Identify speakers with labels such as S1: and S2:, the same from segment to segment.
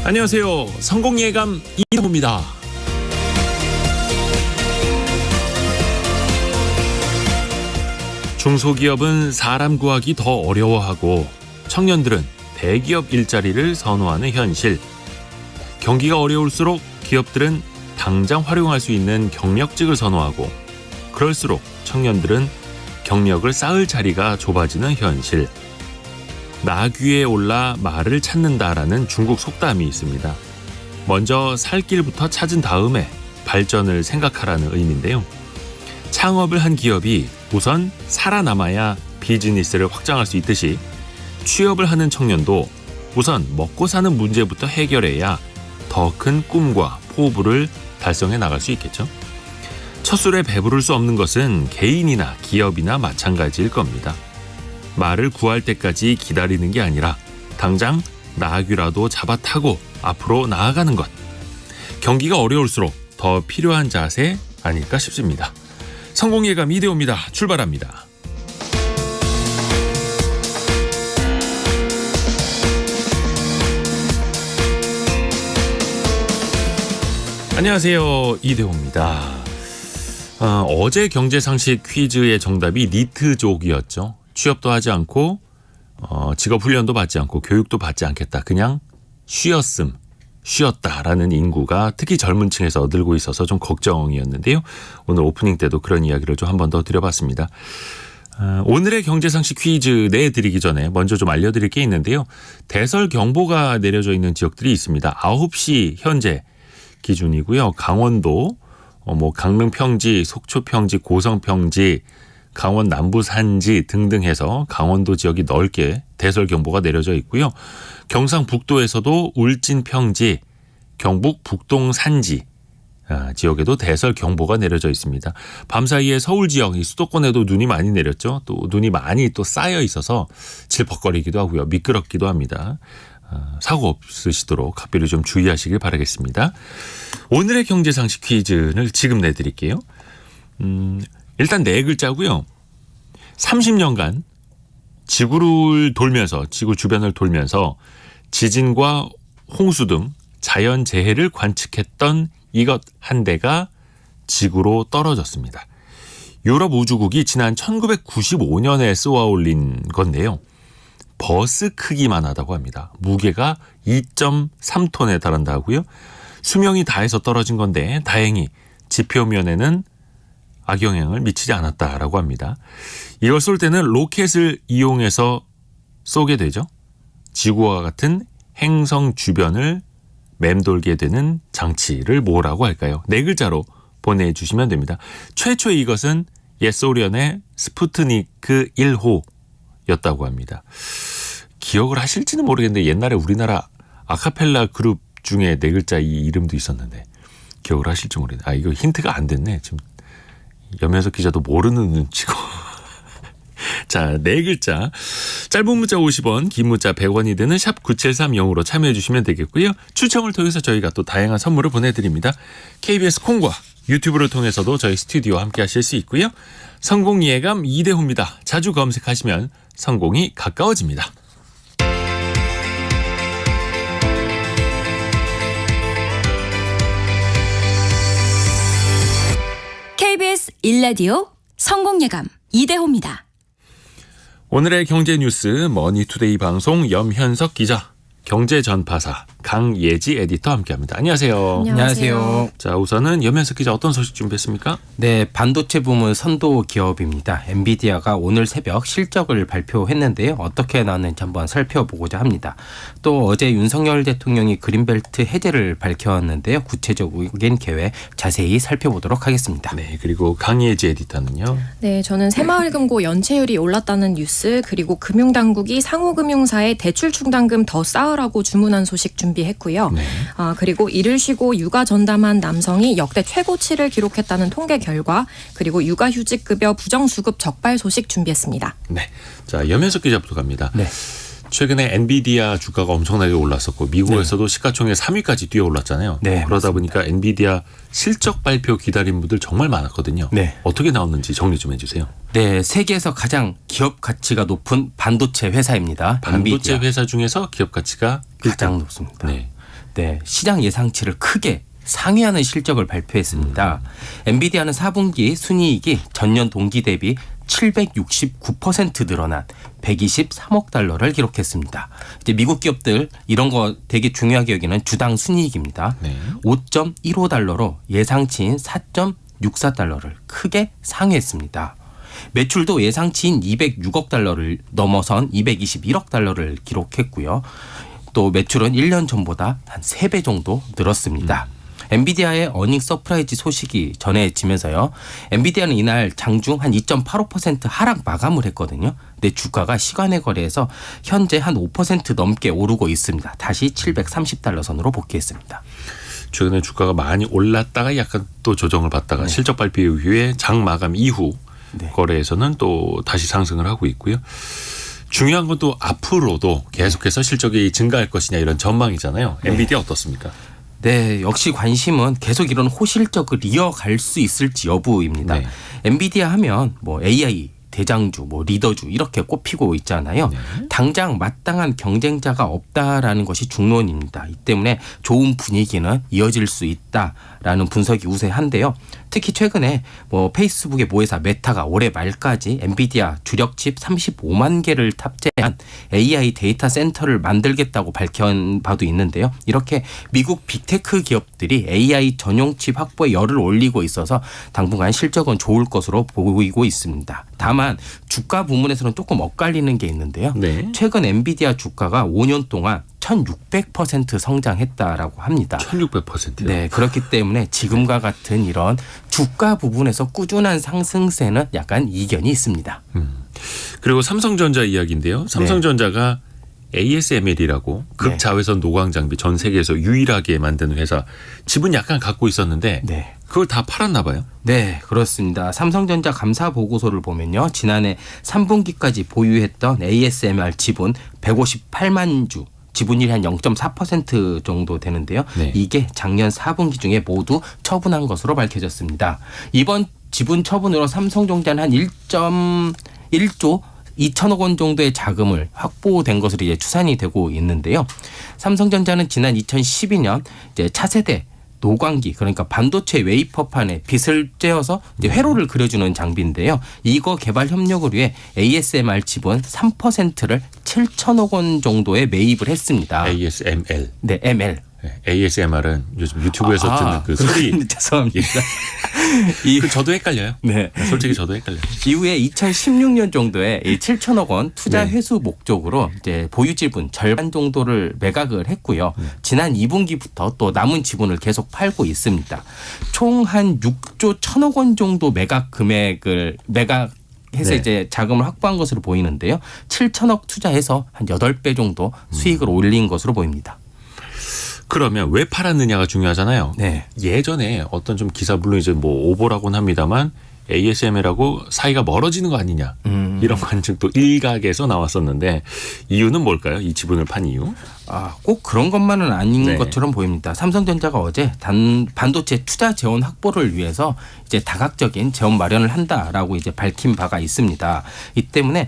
S1: 안녕하세요. 성공예감 이동호입니다. 중소기업은 사람 구하기 더 어려워하고 청년들은 대기업 일자리를 선호하는 현실. 경기가 어려울수록 기업들은 당장 활용할 수 있는 경력직을 선호하고 그럴수록 청년들은 경력을 쌓을 자리가 좁아지는 현실. 나귀에 올라 말을 찾는다라는 중국 속담이 있습니다. 먼저 살 길부터 찾은 다음에 발전을 생각하라는 의미인데요. 창업을 한 기업이 우선 살아남아야 비즈니스를 확장할 수 있듯이 취업을 하는 청년도 우선 먹고 사는 문제부터 해결해야 더 큰 꿈과 포부를 달성해 나갈 수 있겠죠. 첫 술에 배부를 수 없는 것은 개인이나 기업이나 마찬가지일 겁니다. 말을 구할 때까지 기다리는 게 아니라 당장 나귀라도 잡아 타고 앞으로 나아가는 것. 경기가 어려울수록 더 필요한 자세 아닐까 싶습니다. 성공예감 이대호입니다. 출발합니다. 안녕하세요. 이대호입니다. 어제 경제상식 퀴즈의 정답이 니트족이었죠. 취업도 하지 않고 직업훈련도 받지 않고 교육도 받지 않겠다. 그냥 쉬었다라는 인구가 특히 젊은 층에서 늘고 있어서 좀 걱정이었는데요. 오늘 오프닝 때도 그런 이야기를 좀 한 번 더 드려봤습니다. 오늘의 경제상식 퀴즈 내드리기 전에 먼저 좀 알려드릴 게 있는데요. 대설경보가 내려져 있는 지역들이 있습니다. 9시 현재 기준이고요. 강원도, 강릉 평지, 속초 평지, 고성 평지, 강원 남부 산지 등등 해서 강원도 지역이 넓게 대설경보가 내려져 있고요. 경상북도에서도 울진 평지, 경북 북동 산지 지역에도 대설경보가 내려져 있습니다. 밤사이에 서울 지역, 수도권에도 눈이 많이 내렸죠. 또 눈이 많이 또 쌓여 있어서 질퍽거리기도 하고요. 미끄럽기도 합니다. 사고 없으시도록 각별히 좀 주의하시길 바라겠습니다. 오늘의 경제상식 퀴즈를 지금 내드릴게요. 일단 네 글자고요. 30년간 지구 주변을 돌면서 지진과 홍수 등 자연재해를 관측했던 이것 한 대가 지구로 떨어졌습니다. 유럽 우주국이 지난 1995년에 쏘아 올린 건데요. 버스 크기만 하다고 합니다. 무게가 2.3톤에 달한다고요. 수명이 다해서 떨어진 건데 다행히 지표면에는 악영향을 미치지 않았다라고 합니다. 이걸 쏠 때는 로켓을 이용해서 쏘게 되죠. 지구와 같은 행성 주변을 맴돌게 되는 장치를 뭐라고 할까요? 네 글자로 보내주시면 됩니다. 최초에 이것은 옛 소련의 스푸트니크 1호였다고 합니다. 기억을 하실지는 모르겠는데 옛날에 우리나라 아카펠라 그룹 중에 네 글자 이 이름도 있었는데 기억을 하실지 모르겠네요. 이거 힌트가 안 됐네. 지금 염현석 기자도 모르는 눈치고. 자, 네 글자. 짧은 문자 50원, 긴 문자 100원이 되는 샵 9730으로 참여해 주시면 되겠고요. 추첨을 통해서 저희가 또 다양한 선물을 보내드립니다. KBS 콩과 유튜브를 통해서도 저희 스튜디오와 함께 하실 수 있고요. 성공예감 이대호입니다. 자주 검색하시면 성공이 가까워집니다.
S2: KBS 1라디오 성공예감 이대호입니다.
S1: 오늘의 경제 뉴스 머니투데이 방송 염현석 기자, 경제 전파사 강예지 에디터 함께합니다. 안녕하세요.
S3: 안녕하세요.
S1: 자, 우선은 염현석 기자 어떤 소식 준비했습니까?
S3: 네, 반도체 부문 선도 기업입니다. 엔비디아가 오늘 새벽 실적을 발표했는데요. 어떻게 나왔는지 한번 살펴보고자 합니다. 또 어제 윤석열 대통령이 그린벨트 해제를 밝혔는데요. 구체적인 계획 자세히 살펴보도록 하겠습니다.
S1: 네, 그리고 강예지 에디터는요.
S4: 네, 저는 새마을금고 연체율이 올랐다는 뉴스, 그리고 금융당국이 상호금융사에 대출 충당금 더 쌓으라고 주문한 소식 준비했고요.
S1: 네.
S4: 그리고 일을 쉬고 육아 전담한 남성이 역대 최고치를 기록했다는 통계 결과, 그리고 육아휴직급여 부정수급 적발 소식 준비했습니다.
S1: 네, 자, 염현석 기자부터 갑니다.
S3: 네.
S1: 최근에 엔비디아 주가가 엄청나게 올랐었고 미국에서도 시가총액 3위까지 뛰어올랐잖아요.
S3: 네,
S1: 그러다
S3: 맞습니다.
S1: 보니까 엔비디아 실적 발표 기다린 분들 정말 많았거든요.
S3: 네.
S1: 어떻게 나왔는지 정리 좀 해주세요.
S3: 네, 세계에서 가장 기업 가치가 높은 반도체 회사입니다.
S1: 반도체
S3: 엔비디아.
S1: 회사 중에서 기업 가치가
S3: 가장 높습니다.
S1: 네.
S3: 네, 시장 예상치를 크게 상회하는 실적을 발표했습니다. 엔비디아는 4분기 순이익이 전년 동기 대비 769% 늘어난 123억 달러를 기록했습니다. 이제 미국 기업들 이런 거 되게 중요하게 여기는 주당 순이익입니다.
S1: 네.
S3: 5.15달러로 예상치인 4.64달러를 크게 상회했습니다. 매출도 예상치인 206억 달러를 넘어선 221억 달러를 기록했고요. 또 매출은 1년 전보다 한 3배 정도 늘었습니다. 엔비디아의 어닝 서프라이즈 소식이 전해지면서요. 엔비디아는 이날 장중 한 2.85% 하락 마감을 했거든요. 근데 주가가 시간의 거래에서 현재 한 5% 넘게 오르고 있습니다. 다시 730달러 선으로 복귀했습니다.
S1: 최근에 주가가 많이 올랐다가 약간 또 조정을 받다가 실적 발표 이후에 장 마감 이후 거래에서는 또 다시 상승을 하고 있고요. 중요한 건 또 앞으로도 계속해서 실적이 증가할 것이냐 이런 전망이잖아요. 엔비디아 어떻습니까?
S3: 네, 역시 관심은 계속 이런 호실적을 이어갈 수 있을지 여부입니다.
S1: 네.
S3: 엔비디아 하면 뭐 AI 대장주, 뭐 리더주 이렇게 꼽히고 있잖아요. 당장 마땅한 경쟁자가 없다라는 것이 중론입니다. 이 때문에 좋은 분위기는 이어질 수 있다라는 분석이 우세한데요. 특히 최근에 뭐 페이스북의 모회사 메타가 올해 말까지 엔비디아 주력칩 35만 개를 탑재한 AI 데이터 센터를 만들겠다고 밝힌 바도 있는데요. 이렇게 미국 빅테크 기업들이 AI 전용 칩 확보에 열을 올리고 있어서 당분간 실적은 좋을 것으로 보이고 있습니다. 다만 주가 부문에서는 조금 엇갈리는 게 있는데요.
S1: 네.
S3: 최근 엔비디아 주가가 5년 동안 1600% 성장했다라고 합니다.
S1: 1600%요?
S3: 네, 그렇기 때문에 지금과 같은 이런 주가 부분에서 꾸준한 상승세는 약간 이견이 있습니다.
S1: 그리고 삼성전자 이야기인데요. 삼성전자가 ASML이라고 극자외선 노광 장비 전 세계에서 유일하게 만드는 회사 지분 약간 갖고 있었는데
S3: 네.
S1: 그걸 다 팔았나 봐요.
S3: 네, 그렇습니다. 삼성전자 감사 보고서를 보면요. 지난해 3분기까지 보유했던 ASMR 지분 158만 주. 지분율이 한 0.4% 정도 되는데요.
S1: 네.
S3: 이게 작년 4분기 중에 모두 처분한 것으로 밝혀졌습니다. 이번 지분 처분으로 삼성전자는 한 1.1조 2천억 원 정도의 자금을 확보된 것으로 이제 추산이 되고 있는데요. 삼성전자는 지난 2012년 이제 차세대 노광기 그러니까 반도체 웨이퍼판에 빛을 쬐어서 이제 회로를 그려주는 장비인데요. 이거 개발 협력을 위해 ASMR 지분 3%를 7천억 원 정도에 매입을 했습니다.
S1: ASML.
S3: 네, ML.
S1: ASMR은 요즘 유튜브에서 듣는 그 소리.
S3: 죄송합니다.
S1: 그 저도 헷갈려요.
S3: 네.
S1: 솔직히 저도 헷갈려요.
S3: 이후에 2016년 정도에 7천억 원 투자 회수 목적으로 이제 보유 지분 절반 정도를 매각을 했고요. 지난 2분기부터 또 남은 지분을 계속 팔고 있습니다. 총 한 6조 1천억 원 정도 매각 금액을 해서 이제 자금을 확보한 것으로 보이는데요. 7천억 투자해서 한 8배 정도 수익을 올린 것으로 보입니다.
S1: 그러면 왜 팔았느냐가 중요하잖아요.
S3: 네.
S1: 예전에 어떤 좀 기사 물론 이제 뭐 오보라고는 합니다만 ASML하고 사이가 멀어지는 거 아니냐 이런 관측도 일각에서 나왔었는데 이유는 뭘까요? 이 지분을 판 이유?
S3: 꼭 그런 것만은 아닌 것처럼 보입니다. 삼성전자가 어제 반도체 투자 재원 확보를 위해서 이제 다각적인 재원 마련을 한다라고 이제 밝힌 바가 있습니다. 이 때문에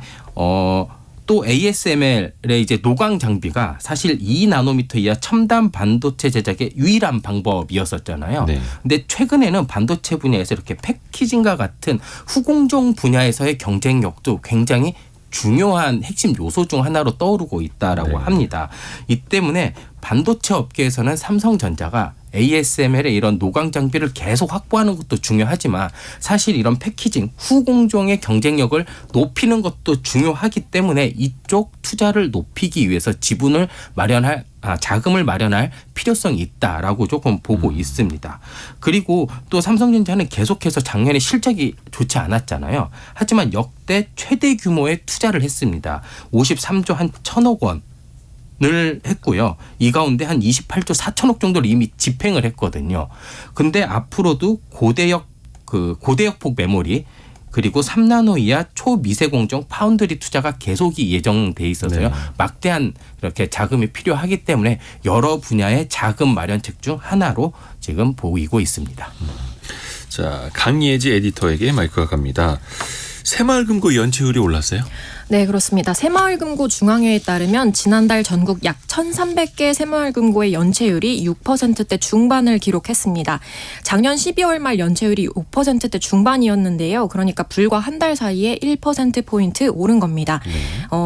S3: 또 ASML의 이제 노광 장비가 사실 2나노미터 이하 첨단 반도체 제작의 유일한 방법이었었잖아요.
S1: 네.
S3: 근데 최근에는 반도체 분야에서 이렇게 패키징과 같은 후공정 분야에서의 경쟁력도 굉장히 중요한 핵심 요소 중 하나로 떠오르고 있다라고 합니다. 이 때문에 반도체 업계에서는 삼성전자가 ASML의 이런 노광 장비를 계속 확보하는 것도 중요하지만 사실 이런 패키징 후공정의 경쟁력을 높이는 것도 중요하기 때문에 이쪽 투자를 높이기 위해서 자금을 마련할 필요성이 있다라고 조금 보고 있습니다. 그리고 또 삼성전자는 계속해서 작년에 실적이 좋지 않았잖아요. 하지만 역대 최대 규모의 투자를 했습니다. 53조 한 1천억 원. 을 했고요. 이 가운데 한 28조 4천억 정도를 이미 집행을 했거든요. 근데 앞으로도 고대역폭 메모리 그리고 3나노 이하 초미세공정 파운드리 투자가 계속이 예정돼 있어서요. 막대한 이렇게 자금이 필요하기 때문에 여러 분야의 자금 마련책 중 하나로 지금 보이고 있습니다.
S1: 자, 강예지 에디터에게 마이크가 갑니다. 새마을금고 연체율이 올랐어요?
S4: 네, 그렇습니다. 새마을금고 중앙회에 따르면 지난달 전국 약 1,300개 새마을금고의 연체율이 6%대 중반을 기록했습니다. 작년 12월 말 연체율이 5%대 중반이었는데요. 그러니까 불과 한 달 사이에 1%포인트 오른 겁니다.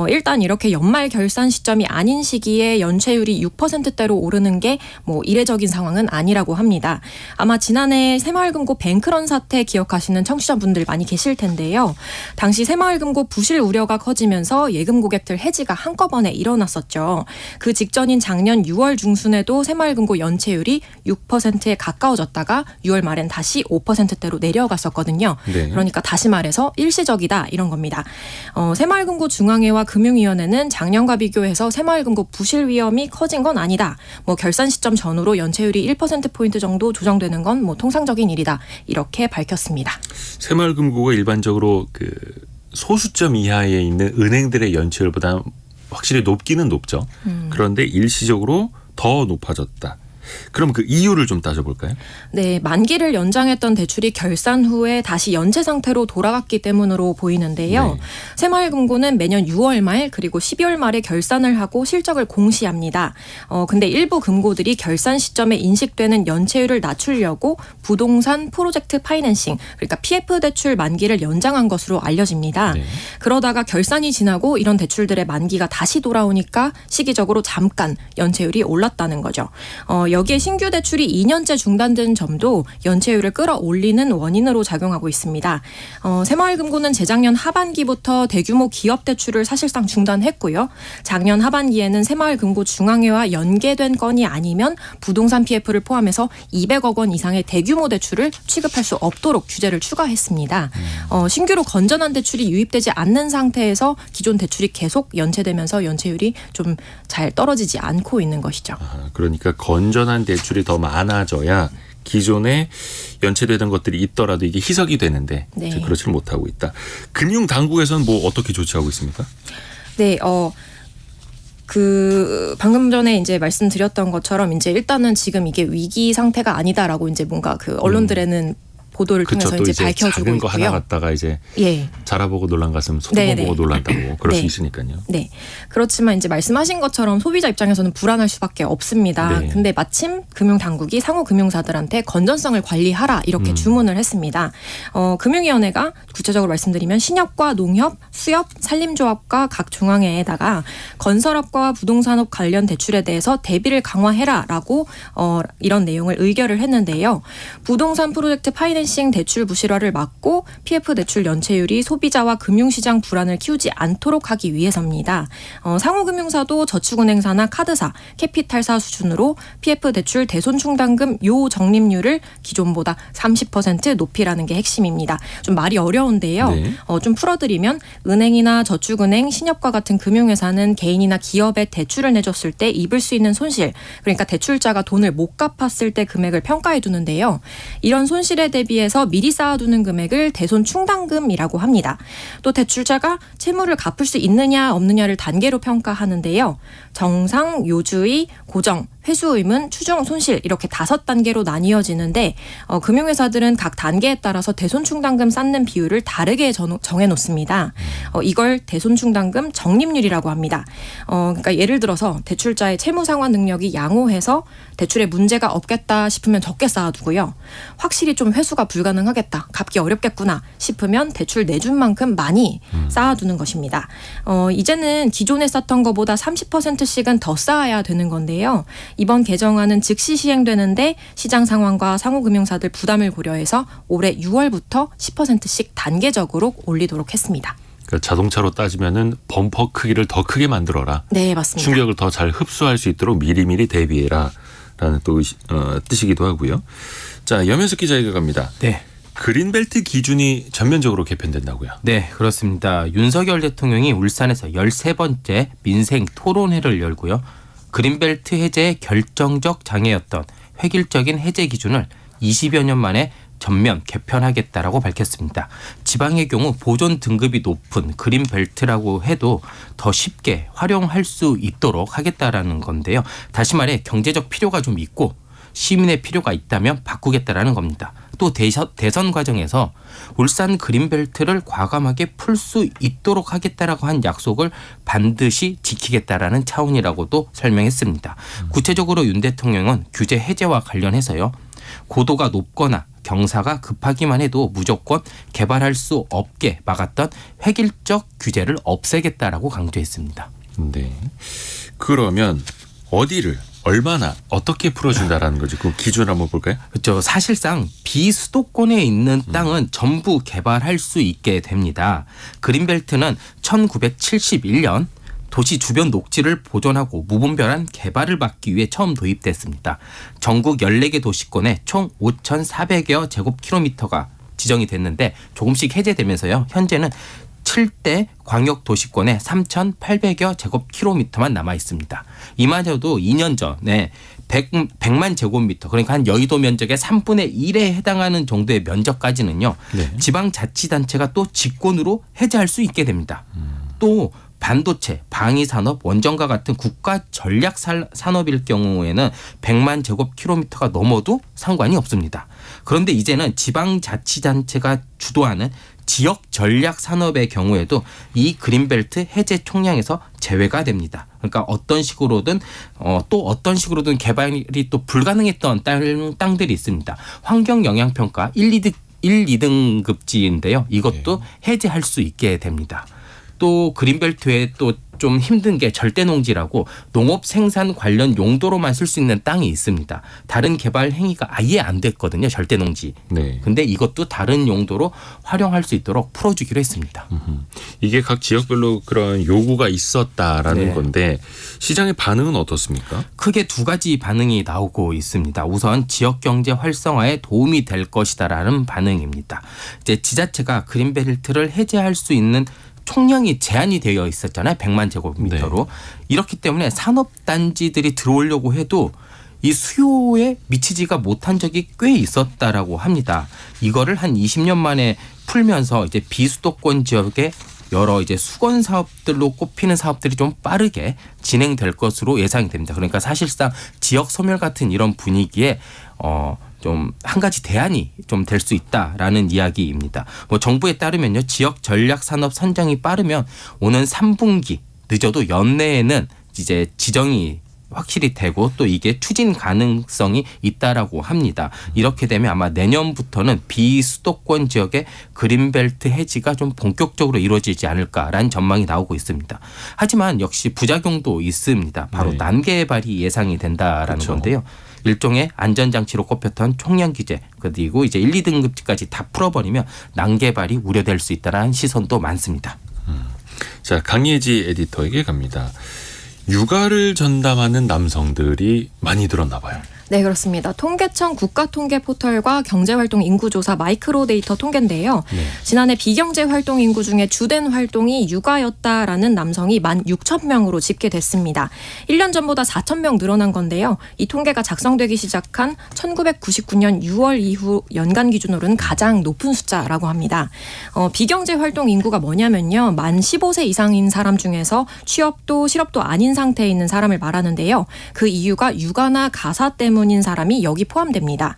S4: 일단 이렇게 연말 결산 시점이 아닌 시기에 연체율이 6%대로 오르는 게 뭐 이례적인 상황은 아니라고 합니다. 아마 지난해 새마을금고 뱅크런 사태 기억하시는 청취자분들 많이 계실 텐데요. 당시 새마을금고 부실 우려가 커지면서 예금 고객들 해지가 한꺼번에 일어났었죠. 그 직전인 작년 6월 중순에도 새마을금고 연체율이 6%에 가까워졌다가 6월 말엔 다시 5%대로 내려갔었거든요.
S1: 네.
S4: 그러니까 다시 말해서 일시적이다 이런 겁니다. 새마을금고 중앙회와 금융위원회는 작년과 비교해서 새마을금고 부실 위험이 커진 건 아니다. 뭐 결산 시점 전후로 연체율이 1%포인트 정도 조정되는 건 뭐 통상적인 일이다. 이렇게 밝혔습니다.
S1: 새마을금고가 일반적으로 그 소수점 이하에 있는 은행들의 연체율보다 확실히 높기는 높죠. 그런데 일시적으로 더 높아졌다. 그럼 그 이유를 좀 따져볼까요?
S4: 네, 만기를 연장했던 대출이 결산 후에 다시 연체 상태로 돌아갔기 때문으로 보이는데요.
S1: 네.
S4: 새마을금고는 매년 6월 말 그리고 12월 말에 결산을 하고 실적을 공시합니다. 근데 일부 금고들이 결산 시점에 인식되는 연체율을 낮추려고 부동산 프로젝트 파이낸싱, 그러니까 PF 대출 만기를 연장한 것으로 알려집니다.
S1: 네.
S4: 그러다가 결산이 지나고 이런 대출들의 만기가 다시 돌아오니까 시기적으로 잠깐 연체율이 올랐다는 거죠. 여기에 신규 대출이 2년째 중단된 점도 연체율을 끌어올리는 원인으로 작용하고 있습니다. 새마을금고는 재작년 하반기부터 대규모 기업 대출을 사실상 중단했고요. 작년 하반기에는 새마을금고 중앙회와 연계된 건이 아니면 부동산 PF를 포함해서 200억 원 이상의 대규모 대출을 취급할 수 없도록 규제를 추가했습니다. 신규로 건전한 대출이 유입되지 않는 상태에서 기존 대출이 계속 연체되면서 연체율이 좀 잘 떨어지지 않고 있는 것이죠.
S1: 그러니까 건전한 대출이 더 많아져야 기존에 연체되던 것들이 있더라도 이게 희석이 되는데
S4: 네.
S1: 이제 그렇지를 못하고 있다. 금융당국에서는 뭐 어떻게 조치하고 있습니까?
S4: 네, 방금 전에 이제 말씀드렸던 것처럼 이제 일단은 지금 이게 위기 상태가 아니다라고 이제 뭔가 그 언론들에는 보도를
S1: 그렇죠.
S4: 통해서
S1: 또
S4: 이제 밝혀주고
S1: 작은 거 하나
S4: 있고요.
S1: 갖다가 이제
S4: 예.
S1: 자라보고 놀란 가슴 소뚜껑
S4: 네네.
S1: 보고 놀란다고 그럴 수
S4: 네.
S1: 있으니까요.
S4: 네. 그렇지만 이제 말씀하신 것처럼 소비자 입장에서는 불안할 수밖에 없습니다.
S1: 네.
S4: 근데 마침 금융당국이 상호 금융사들한테 건전성을 관리하라 이렇게 주문을 했습니다. 금융위원회가 구체적으로 말씀드리면 신협과 농협, 수협, 산림조합과 각 중앙회에다가 건설업과 부동산업 관련 대출에 대해서 대비를 강화해라라고 이런 내용을 의결을 했는데요. 부동산 프로젝트 파이낸싱 대출 부실화를 막고 PF 대출 연체율이 소비자와 금융시장 불안을 키우지 않도록 하기 위해서입니다. 상호금융사도 저축은행사나 카드사, 캐피탈사 수준으로 PF 대출 대손충당금 요 적립률을 기존보다 30% 높이라는 게 핵심입니다. 좀 말이 어려운데요.
S1: 네.
S4: 좀 풀어드리면 은행이나 저축은행, 신협과 같은 금융회사는 개인이나 기업에 대출을 내줬을 때 입을 수 있는 손실, 그러니까 대출자가 돈을 못 갚았을 때 금액을 평가해 두는데요. 이런 손실에 대비해서 미리 쌓아두는 금액을 대손충당금이라고 합니다. 또 대출자가 채무를 갚을 수 있느냐 없느냐를 단계로 평가하는데요. 정상, 요주의, 고정, 회수 의문, 추정, 손실 이렇게 5단계로 나뉘어지는데 금융회사들은 각 단계에 따라서 대손충당금 쌓는 비율을 다르게 정해놓습니다. 이걸 대손충당금 적립률이라고 합니다. 그러니까 예를 들어서 대출자의 채무 상환 능력이 양호해서 대출에 문제가 없겠다 싶으면 적게 쌓아두고요. 확실히 좀 회수가 불가능하겠다, 갚기 어렵겠구나 싶으면 대출 내준 만큼 많이 쌓아두는 것입니다. 이제는 기존에 쌓던 것보다 30%씩은 더 쌓아야 되는 건데요. 이번 개정안은 즉시 시행되는데 시장 상황과 상호금융사들 부담을 고려해서 올해 6월부터 10%씩 단계적으로 올리도록 했습니다.
S1: 그러니까 자동차로 따지면은 범퍼 크기를 더 크게 만들어라.
S4: 네, 맞습니다.
S1: 충격을 더 잘 흡수할 수 있도록 미리미리 대비해라라는 또 뜻이기도 하고요. 자, 염현석 기자 이어갑니다.
S3: 네.
S1: 그린벨트 기준이 전면적으로 개편된다고요.
S3: 네, 그렇습니다. 윤석열 대통령이 울산에서 13번째 민생 토론회를 열고요. 그린벨트 해제의 결정적 장애였던 획일적인 해제 기준을 20여 년 만에 전면 개편하겠다라고 밝혔습니다. 지방의 경우 보존 등급이 높은 그린벨트라고 해도 더 쉽게 활용할 수 있도록 하겠다라는 건데요. 다시 말해 경제적 필요가 좀 있고 시민의 필요가 있다면 바꾸겠다라는 겁니다. 또 대선 과정에서 울산 그린벨트를 과감하게 풀 수 있도록 하겠다라고 한 약속을 반드시 지키겠다라는 차원이라고도 설명했습니다. 구체적으로 윤 대통령은 규제 해제와 관련해서요. 고도가 높거나 경사가 급하기만 해도 무조건 개발할 수 없게 막았던 획일적 규제를 없애겠다라고 강조했습니다.
S1: 네. 그러면 어디를 얼마나 어떻게 풀어준다라는 거지? 그 기준 한번 볼까요?
S3: 그렇죠. 사실상 비수도권에 있는 땅은 전부 개발할 수 있게 됩니다. 그린벨트는 1971년 도시 주변 녹지를 보존하고 무분별한 개발을 막기 위해 처음 도입됐습니다. 전국 14개 도시권에 총 5,400여 제곱킬로미터가 지정이 됐는데 조금씩 해제되면서요. 현재는 7대 광역도시권에 3,800여 제곱킬로미터만 남아 있습니다. 이마저도 2년 전에 100만 제곱미터 그러니까 한 여의도 면적의 3분의 1에 해당하는 정도의 면적까지는요. 네. 지방자치단체가 또 직권으로 해제할 수 있게 됩니다. 또 반도체, 방위산업, 원전과 같은 국가 전략 산업일 경우에는 100만 제곱킬로미터가 넘어도 상관이 없습니다. 그런데 이제는 지방자치단체가 주도하는 지역 전략 산업의 경우에도 이 그린벨트 해제 총량에서 제외가 됩니다. 그러니까 어떤 식으로든 또 어떤 식으로든 개발이 또 불가능했던 땅들이 있습니다. 환경 영향 평가 1, 2등급지인데요. 이것도 해제할 수 있게 됩니다. 또 그린벨트에 또 좀 힘든 게 절대농지라고 농업 생산 관련 용도로만 쓸 수 있는 땅이 있습니다. 다른 개발 행위가 아예 안 됐거든요. 절대농지. 네. 근데 이것도 다른 용도로 활용할 수 있도록 풀어주기로 했습니다.
S1: 이게 각 지역별로 그런 요구가 있었다라는
S3: 네.
S1: 건데 시장의 반응은 어떻습니까?
S3: 크게 두 가지 반응이 나오고 있습니다. 우선 지역 경제 활성화에 도움이 될 것이다라는 반응입니다. 이제 지자체가 그린벨트를 해제할 수 있는 총량이 제한이 되어 있었잖아요. 100만 제곱미터로. 네. 이렇기 때문에 산업단지들이 들어오려고 해도 이 수요에 미치지가 못한 적이 꽤 있었다라고 합니다. 이거를 한 20년 만에 풀면서 이제 비수도권 지역에 여러 이제 수건 사업들로 꼽히는 사업들이 좀 빠르게 진행될 것으로 예상이 됩니다. 그러니까 사실상 지역 소멸 같은 이런 분위기에 좀 한 가지 대안이 좀 될 수 있다라는 이야기입니다. 뭐 정부에 따르면요. 지역 전략 산업 선정이 빠르면 오는 3분기 늦어도 연내에는 이제 지정이 확실히 되고 또 이게 추진 가능성이 있다라고 합니다. 이렇게 되면 아마 내년부터는 비수도권 지역의 그린벨트 해지가 좀 본격적으로 이루어지지 않을까라는 전망이 나오고 있습니다. 하지만 역시 부작용도 있습니다. 바로
S1: 네.
S3: 난개발이 예상이 된다라는 그렇죠. 건데요. 일종의 안전장치로 꼽혔던 총량 규제 그리고 이제 1, 2등급지까지 다 풀어버리면 난개발이 우려될 수 있다는 시선도 많습니다.
S1: 자, 강예지 에디터에게 갑니다. 육아를 전담하는 남성들이 많이 늘었나 봐요.
S4: 네, 그렇습니다. 통계청 국가통계포털과 경제활동 인구조사 마이크로데이터 통계인데요. 네. 지난해 비경제활동 인구 중에 주된 활동이 육아였다라는 남성이 16,000명으로 집계됐습니다. 1년 전보다 4,000명 늘어난 건데요. 이 통계가 작성되기 시작한 1999년 6월 이후 연간 기준으로는 가장 높은 숫자라고 합니다. 비경제활동 인구가 뭐냐면요. 만 15세 이상인 사람 중에서 취업도 실업도 아닌 상태에 있는 사람을 말하는데요. 그 이유가 육아나 가사 때문인 사람이 여기 포함됩니다.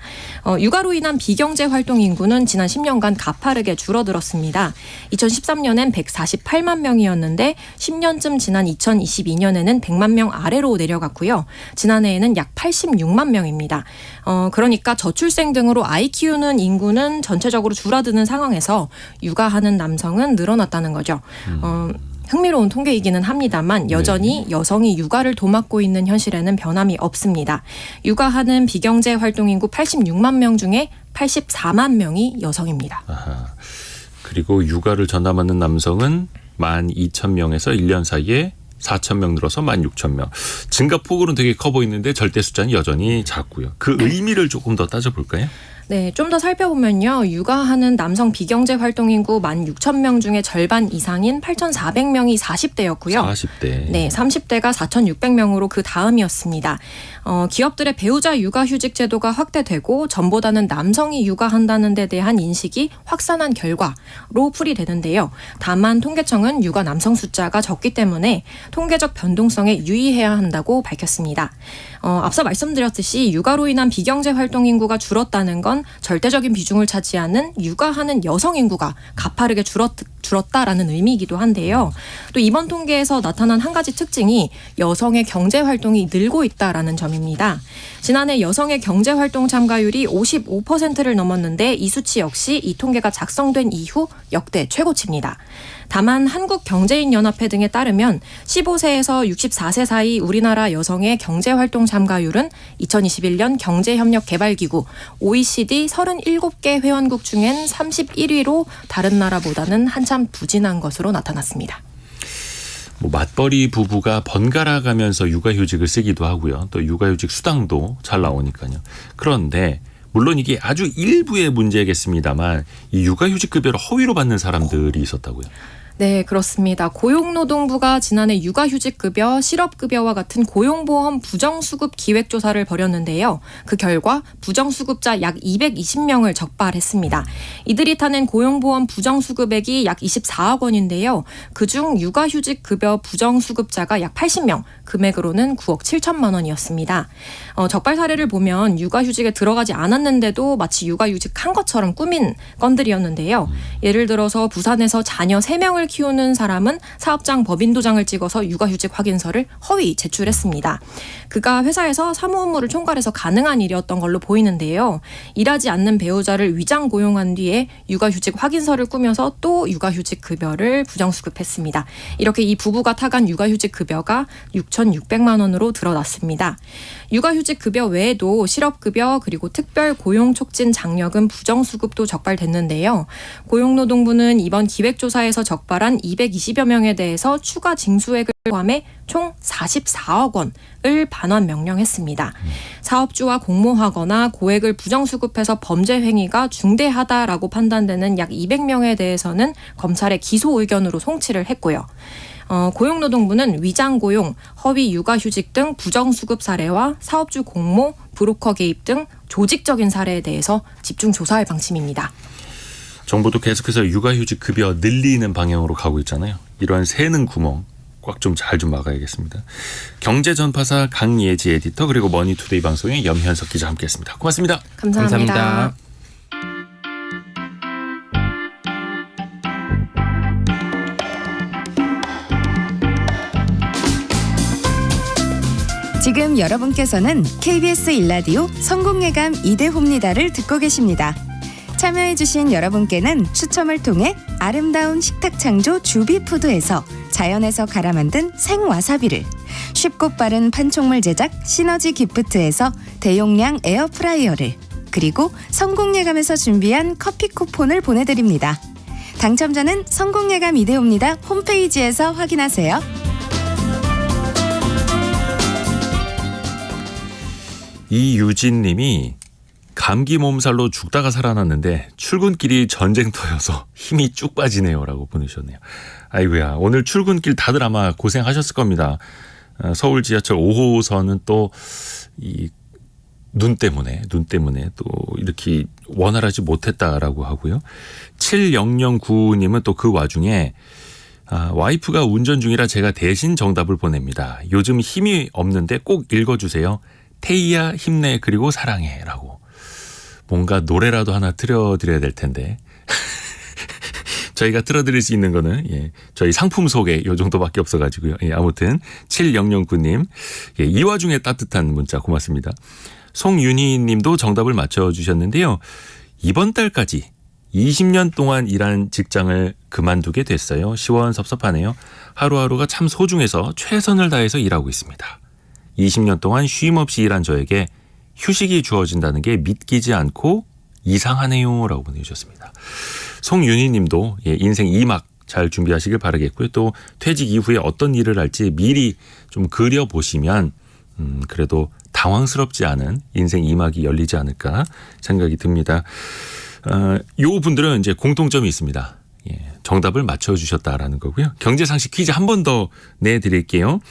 S4: 육아로 인한 비경제 활동 인구는 지난 10년간 가파르게 줄어들었습니다. 2013년엔 148만 명이었는데 10년쯤 지난 2022년에는 100만 명 아래로 내려갔고요. 지난해에는 약 86만 명입니다. 그러니까 저출생 등으로 아이 키우는 인구는 전체적으로 줄어드는 상황에서 육아하는 남성은 늘어났다는 거죠. 흥미로운 통계이기는 합니다만 여전히 여성이 육아를 도맡고 있는 현실에는 변함이 없습니다. 육아하는 비경제 활동 인구 86만 명 중에 84만 명이 여성입니다.
S1: 아하. 그리고 육아를 전담하는 남성은 12,000명에서 1년 사이에 4,000명 늘어서 16,000명. 증가폭으로는 되게 커 보이는데 절대 숫자는 여전히 작고요. 그 의미를 조금 더 따져볼까요?
S4: 네, 좀 더 살펴보면요. 육아하는 남성 비경제 활동 인구 16,000명 중에 절반 이상인 8,400명이 40대였고요.
S1: 40대.
S4: 네, 30대가 4,600명으로 그 다음이었습니다. 기업들의 배우자 육아휴직 제도가 확대되고 전보다는 남성이 육아한다는 데 대한 인식이 확산한 결과로 풀이되는데요. 다만 통계청은 육아 남성 숫자가 적기 때문에 통계적 변동성에 유의해야 한다고 밝혔습니다. 앞서 말씀드렸듯이 육아로 인한 비경제 활동 인구가 줄었다는 건 절대적인 비중을 차지하는 육아하는 여성 인구가 가파르게 줄었다라는 의미이기도 한데요. 또 이번 통계에서 나타난 한 가지 특징이 여성의 경제 활동이 늘고 있다라는 점입니다. 지난해 여성의 경제 활동 참가율이 55%를 넘었는데 이 수치 역시 이 통계가 작성된 이후 역대 최고치입니다. 다만 한국경제인연합회 등에 따르면 15세에서 64세 사이 우리나라 여성의 경제활동 참가율은 2021년 경제협력개발기구 OECD 37개 회원국 중엔 31위로 다른 나라보다는 한참 부진한 것으로 나타났습니다.
S1: 뭐 맞벌이 부부가 번갈아 가면서 육아휴직을 쓰기도 하고요. 또 육아휴직 수당도 잘 나오니까요. 그런데 물론 이게 아주 일부의 문제겠습니다만 이 육아휴직 급여를 허위로 받는 사람들이 있었다고요.
S4: 네, 그렇습니다. 고용노동부가 지난해 육아휴직급여, 실업급여와 같은 고용보험 부정수급 기획조사를 벌였는데요. 그 결과 부정수급자 약 220명을 적발했습니다. 이들이 타낸 고용보험 부정수급액이 약 24억 원인데요. 그중 육아휴직급여 부정수급자가 약 80명, 금액으로는 9억 7천만 원이었습니다. 적발 사례를 보면 육아휴직에 들어가지 않았는데도 마치 육아휴직한 것처럼 꾸민 건들이었는데요. 예를 들어서 부산에서 자녀 3명을 키우는 사람은 사업장 법인도장을 찍어서 육아휴직 확인서를 허위 제출했습니다. 그가 회사에서 사무 업무를 총괄해서 가능한 일이었던 걸로 보이는데요. 일하지 않는 배우자를 위장 고용한 뒤에 육아휴직 확인서를 꾸며서 또 육아휴직 급여를 부정수급했습니다. 이렇게 이 부부가 타간 육아휴직 급여가 6,600만 원으로 드러났습니다. 육아휴직 급여 외에도 실업급여 그리고 특별고용촉진 장려금 부정수급도 적발됐는데요. 고용노동부는 이번 기획조사에서 적발한 220여 명에 대해서 추가 징수액을 포함해 총 44억 원을 반환 명령했습니다. 사업주와 공모하거나 고액을 부정수급해서 범죄 행위가 중대하다라고 판단되는 약 200명에 대해서는 검찰에 기소 의견으로 송치를 했고요. 고용노동부는 위장고용, 허위 육아휴직 등 부정수급 사례와 사업주 공모, 브로커 개입 등 조직적인 사례에 대해서 집중 조사할 방침입니다.
S1: 정부도 계속해서 육아휴직 급여 늘리는 방향으로 가고 있잖아요. 이러한 새는 구멍 꽉 좀 잘 좀 막아야겠습니다. 경제전파사 강예지 에디터 그리고 머니투데이 방송의 염현석 기자 함께했습니다. 고맙습니다.
S4: 감사합니다.
S3: 감사합니다.
S5: 지금 여러분께서는 KBS 일라디오 성공예감 이대호입니다를 듣고 계십니다. 참여해주신 여러분께는 추첨을 통해 아름다운 식탁 창조 주비푸드에서 자연에서 갈아 만든 생와사비를, 쉽고 빠른 판촉물 제작 시너지 기프트에서 대용량 에어프라이어를, 그리고 성공예감에서 준비한 커피 쿠폰을 보내드립니다. 당첨자는 성공예감 이대호입니다 홈페이지에서 확인하세요.
S1: 이유진 님이 감기 몸살로 죽다가 살아났는데 출근길이 전쟁터여서 힘이 쭉 빠지네요 라고 보내셨네요. 아이고야, 오늘 출근길 다들 아마 고생하셨을 겁니다. 서울 지하철 5호선은 또 이 눈 때문에 또 이렇게 원활하지 못했다라고 하고요. 7009님은 또 그 와중에 와이프가 운전 중이라 제가 대신 정답을 보냅니다. 요즘 힘이 없는데 꼭 읽어주세요. 태희야 힘내 그리고 사랑해 라고. 뭔가 노래라도 하나 틀어드려야 될 텐데 저희가 틀어드릴 수 있는 거는 저희 상품 소개 요 정도밖에 없어가지고요. 아무튼 7009님 이 와중에 따뜻한 문자 고맙습니다. 송윤희 님도 정답을 맞춰주셨는데요. 이번 달까지 20년 동안 일한 직장을 그만두게 됐어요. 시원섭섭하네요. 하루하루가 참 소중해서 최선을 다해서 일하고 있습니다. 20년 동안 쉼 없이 일한 저에게 휴식이 주어진다는 게 믿기지 않고 이상하네요 라고 보내주셨습니다. 송윤희 님도 인생 2막 잘 준비하시길 바라겠고요. 또 퇴직 이후에 어떤 일을 할지 미리 좀 그려보시면 그래도 당황스럽지 않은 인생 2막이 열리지 않을까 생각이 듭니다. 요 분들은 이제 공통점이 있습니다. 정답을 맞춰주셨다라는 거고요. 경제상식 퀴즈 한 번 더 내드릴게요.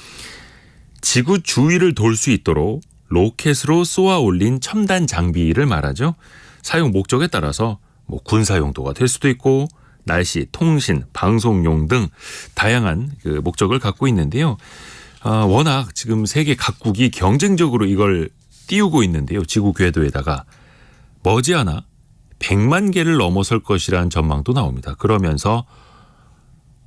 S1: 지구 주위를 돌 수 있도록 로켓으로 쏘아 올린 첨단 장비를 말하죠. 사용 목적에 따라서 뭐 군사 용도가 될 수도 있고 날씨, 통신, 방송용 등 다양한 그 목적을 갖고 있는데요. 워낙 지금 세계 각국이 경쟁적으로 이걸 띄우고 있는데요. 지구 궤도에다가 머지않아 100만 개를 넘어설 것이라는 전망도 나옵니다. 그러면서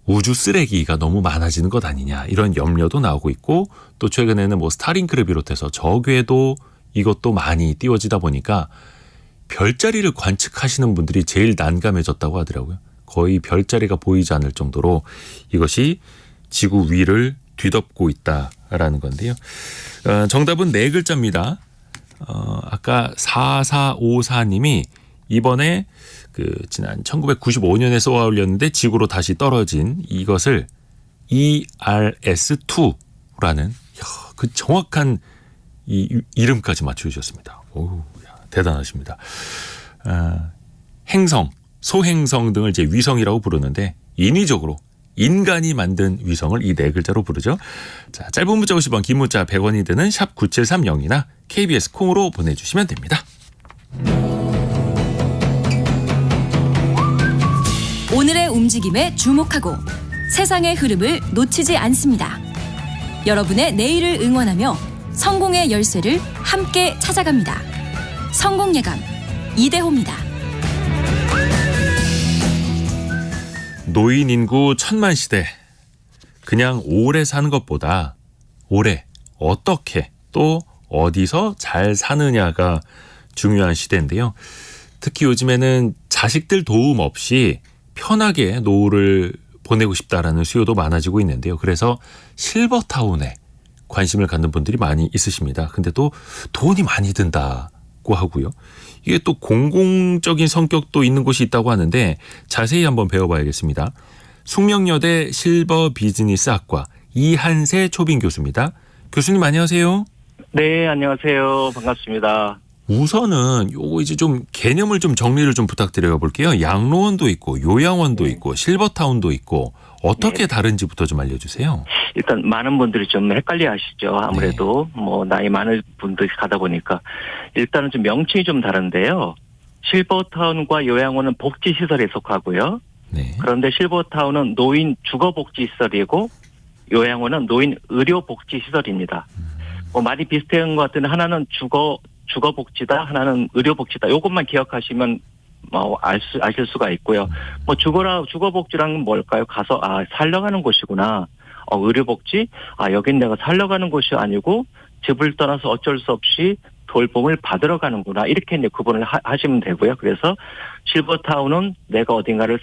S1: 우주 쓰레기가 너무 많아지는 것 아니냐 이런 염려도 나오고 있고 또 최근에는 뭐 스타링크를 비롯해서 저궤도 이것도 많이 띄워지다 보니까 별자리를 관측하시는 분들이 제일 난감해졌다고 하더라고요. 거의 별자리가 보이지 않을 정도로 이것이 지구 위를 뒤덮고 있다라는 건데요. 정답은 네 글자입니다. 아까 4454님이 이번에 지난 1995년에 쏘아 올렸는데 지구로 다시 떨어진 이것을 ERS2라는 그 정확한 이 이름까지 맞춰주셨습니다. 오, 대단하십니다. 행성, 소행성 등을 이제 위성이라고 부르는데 인위적으로 인간이 만든 위성을 이 네 글자로 부르죠. 자, 짧은 문자 50원, 긴 문자 100원이 드는 샵 9730이나 KBS 콩으로 보내주시면 됩니다.
S2: 오늘의 움직임에 주목하고 세상의 흐름을 놓치지 않습니다. 여러분의 내일을 응원하며 성공의 열쇠를 함께 찾아갑니다. 성공예감 이대호입니다.
S1: 노인 인구 1000만 시대. 그냥 오래 사는 것보다 오래 어떻게 또 어디서 잘 사느냐가 중요한 시대인데요. 특히 요즘에는 자식들 도움 없이 편하게 노후를 보내고 싶다라는 수요도 많아지고 있는데요. 그래서 실버타운에 관심을 갖는 분들이 많이 있으십니다. 근데 또 돈이 많이 든다고 하고요. 이게 또 공공적인 성격도 있는 곳이 있다고 하는데 자세히 한번 배워봐야겠습니다. 숙명여대 실버 비즈니스학과 이한세 초빙 교수입니다. 교수님 안녕하세요.
S6: 네, 안녕하세요. 반갑습니다.
S1: 우선은 요거 이제 좀 개념을 좀 정리를 좀 부탁드려 볼게요. 양로원도 있고 요양원도 있고 실버타운도 있고 어떻게 다른지부터 좀 알려주세요.
S6: 일단 많은 분들이 좀 헷갈려 하시죠. 아무래도 뭐 나이 많은 분들이 가다 보니까 일단은 좀 명칭이 좀 다른데요. 실버타운과 요양원은 복지시설에 속하고요.
S1: 네.
S6: 그런데 실버타운은 노인 주거복지시설이고 요양원은 노인 의료복지시설입니다. 뭐 많이 비슷한 것 같은데 하나는 주거복지다, 하나는 의료복지다. 이것만 기억하시면 뭐 아실 수가 있고요. 뭐 주거복지란 뭘까요? 가서 살려가는 곳이구나. 의료복지? 여긴 내가 살려가는 곳이 아니고 집을 떠나서 어쩔 수 없이 돌봄을 받으러 가는구나. 이렇게 이제 구분을 하시면 되고요. 그래서 실버타운은 내가 어딘가를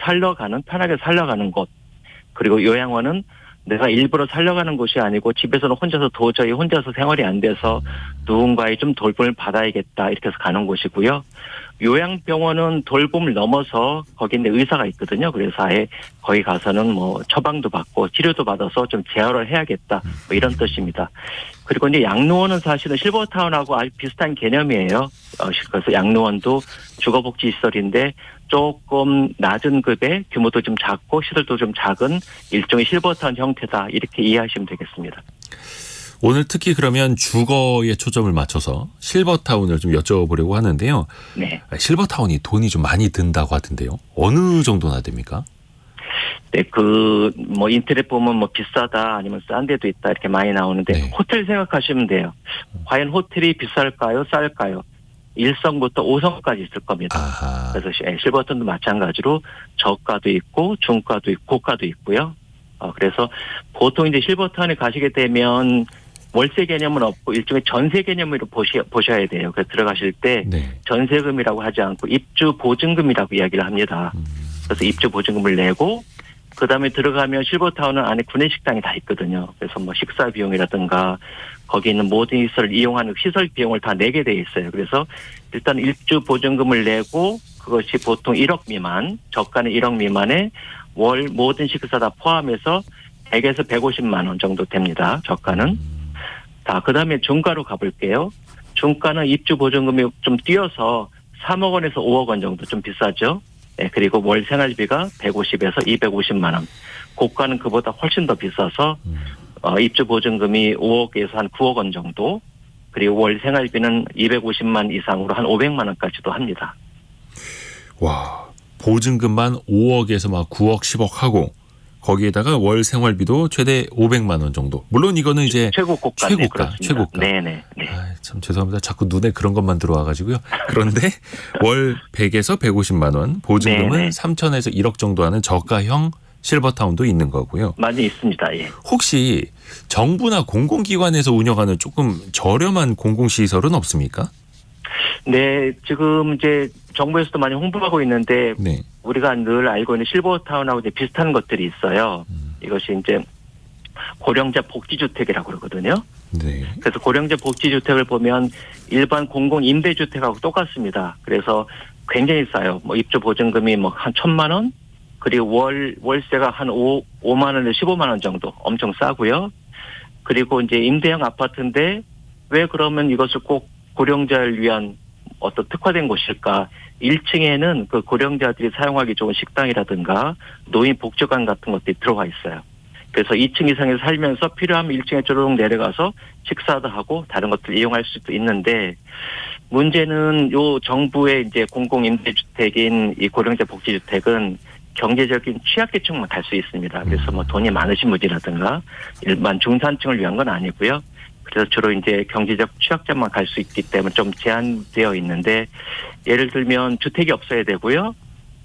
S6: 편하게 살려가는 곳. 그리고 요양원은 내가 일부러 살려가는 곳이 아니고 집에서는 도저히 혼자서 생활이 안 돼서 누군가의 좀 돌봄을 받아야겠다 이렇게 해서 가는 곳이고요. 요양병원은 돌봄을 넘어서 거기 이제 의사가 있거든요. 그래서 아예 거기 가서는 뭐 처방도 받고 치료도 받아서 좀 재활을 해야겠다 뭐 이런 뜻입니다. 그리고 이제 양로원은 사실은 실버타운하고 아주 비슷한 개념이에요. 그래서 양로원도 주거복지시설인데 조금 낮은 급의 규모도 좀 작고 시설도 좀 작은 일종의 실버타운 형태다 이렇게 이해하시면 되겠습니다.
S1: 오늘 특히 그러면 주거에 초점을 맞춰서 실버타운을 좀 여쭤보려고 하는데요.
S6: 네.
S1: 실버타운이 돈이 좀 많이 든다고 하던데요. 어느 정도나 됩니까?
S6: 네, 뭐 인터넷 보면 뭐 비싸다 아니면 싼 데도 있다 이렇게 많이 나오는데
S1: 네.
S6: 호텔 생각하시면 돼요. 과연 호텔이 비쌀까요? 쌀까요? 1성부터 5성까지 있을 겁니다.
S1: 아하.
S6: 그래서 실버타운도 마찬가지로 저가도 있고 중가도 있고 고가도 있고요. 그래서 보통 이제 실버타운에 가시게 되면 월세 개념은 없고 일종의 전세 개념으로 보셔야 돼요. 그래서 들어가실 때
S1: 네.
S6: 전세금이라고 하지 않고 입주 보증금이라고 이야기를 합니다. 그래서 입주 보증금을 내고 그다음에 들어가면 실버타운은 안에 구내식당이 다 있거든요. 그래서 뭐 식사 비용이라든가 거기 있는 모든 시설을 이용하는 시설 비용을 다 내게 돼 있어요. 그래서 일단 입주 보증금을 내고 그것이 보통 1억 미만, 저가는 1억 미만에 월 모든 식사 다 포함해서 100에서 150만 원 정도 됩니다. 저가는. 자, 그다음에 중가로 가볼게요. 중가는 입주 보증금이 좀 뛰어서 3억 원에서 5억 원 정도 좀 비싸죠. 네, 그리고 월 생활비가 150에서 250만 원. 고가는 그보다 훨씬 더 비싸서 입주 보증금이 5억에서 한 9억 원 정도. 그리고 월 생활비는 250만 이상으로 한 500만 원까지도 합니다.
S1: 와, 보증금만 5억에서 막 9억, 10억 하고 거기에다가 월 생활비도 최대 500만 원 정도. 물론 이거는 이제
S6: 최고가.
S1: 최고가.
S6: 네네. 네.
S1: 참 죄송합니다. 자꾸 눈에 그런 것만 들어와가지고요. 그런데 월 100에서 150만 원, 보증금은
S6: 네네.
S1: 3천에서 1억 정도 하는 저가형 실버타운도 있는 거고요.
S6: 많이 있습니다. 예.
S1: 혹시 정부나 공공기관에서 운영하는 조금 저렴한 공공시설은 없습니까?
S6: 네, 지금 이제 정부에서도 많이 홍보하고 있는데
S1: 네.
S6: 우리가 늘 알고 있는 실버타운하고 이제 비슷한 것들이 있어요. 이것이 이제 고령자 복지주택이라고 그러거든요.
S1: 네.
S6: 그래서 고령자 복지주택을 보면 일반 공공 임대주택하고 똑같습니다. 그래서 굉장히 싸요. 뭐 입주 보증금이 뭐 한 1,000만 원, 그리고 월세가 한 5만 원에서 15만 원 정도 엄청 싸고요. 그리고 이제 임대형 아파트인데 왜 그러면 이것을 꼭 고령자를 위한 어떤 특화된 곳일까? 1층에는 그 고령자들이 사용하기 좋은 식당이라든가 노인 복지관 같은 것들이 들어가 있어요. 그래서 2층 이상에 살면서 필요하면 1층에 쪼르륵 내려가서 식사도 하고 다른 것들 이용할 수도 있는데 문제는 요 정부의 이제 공공임대주택인 이 고령자 복지주택은 경제적인 취약계층만 갈 수 있습니다. 그래서 뭐 돈이 많으신 분이라든가 일반 중산층을 위한 건 아니고요. 그래서 주로 이제 경제적 취약자만 갈 수 있기 때문에 좀 제한되어 있는데 예를 들면 주택이 없어야 되고요.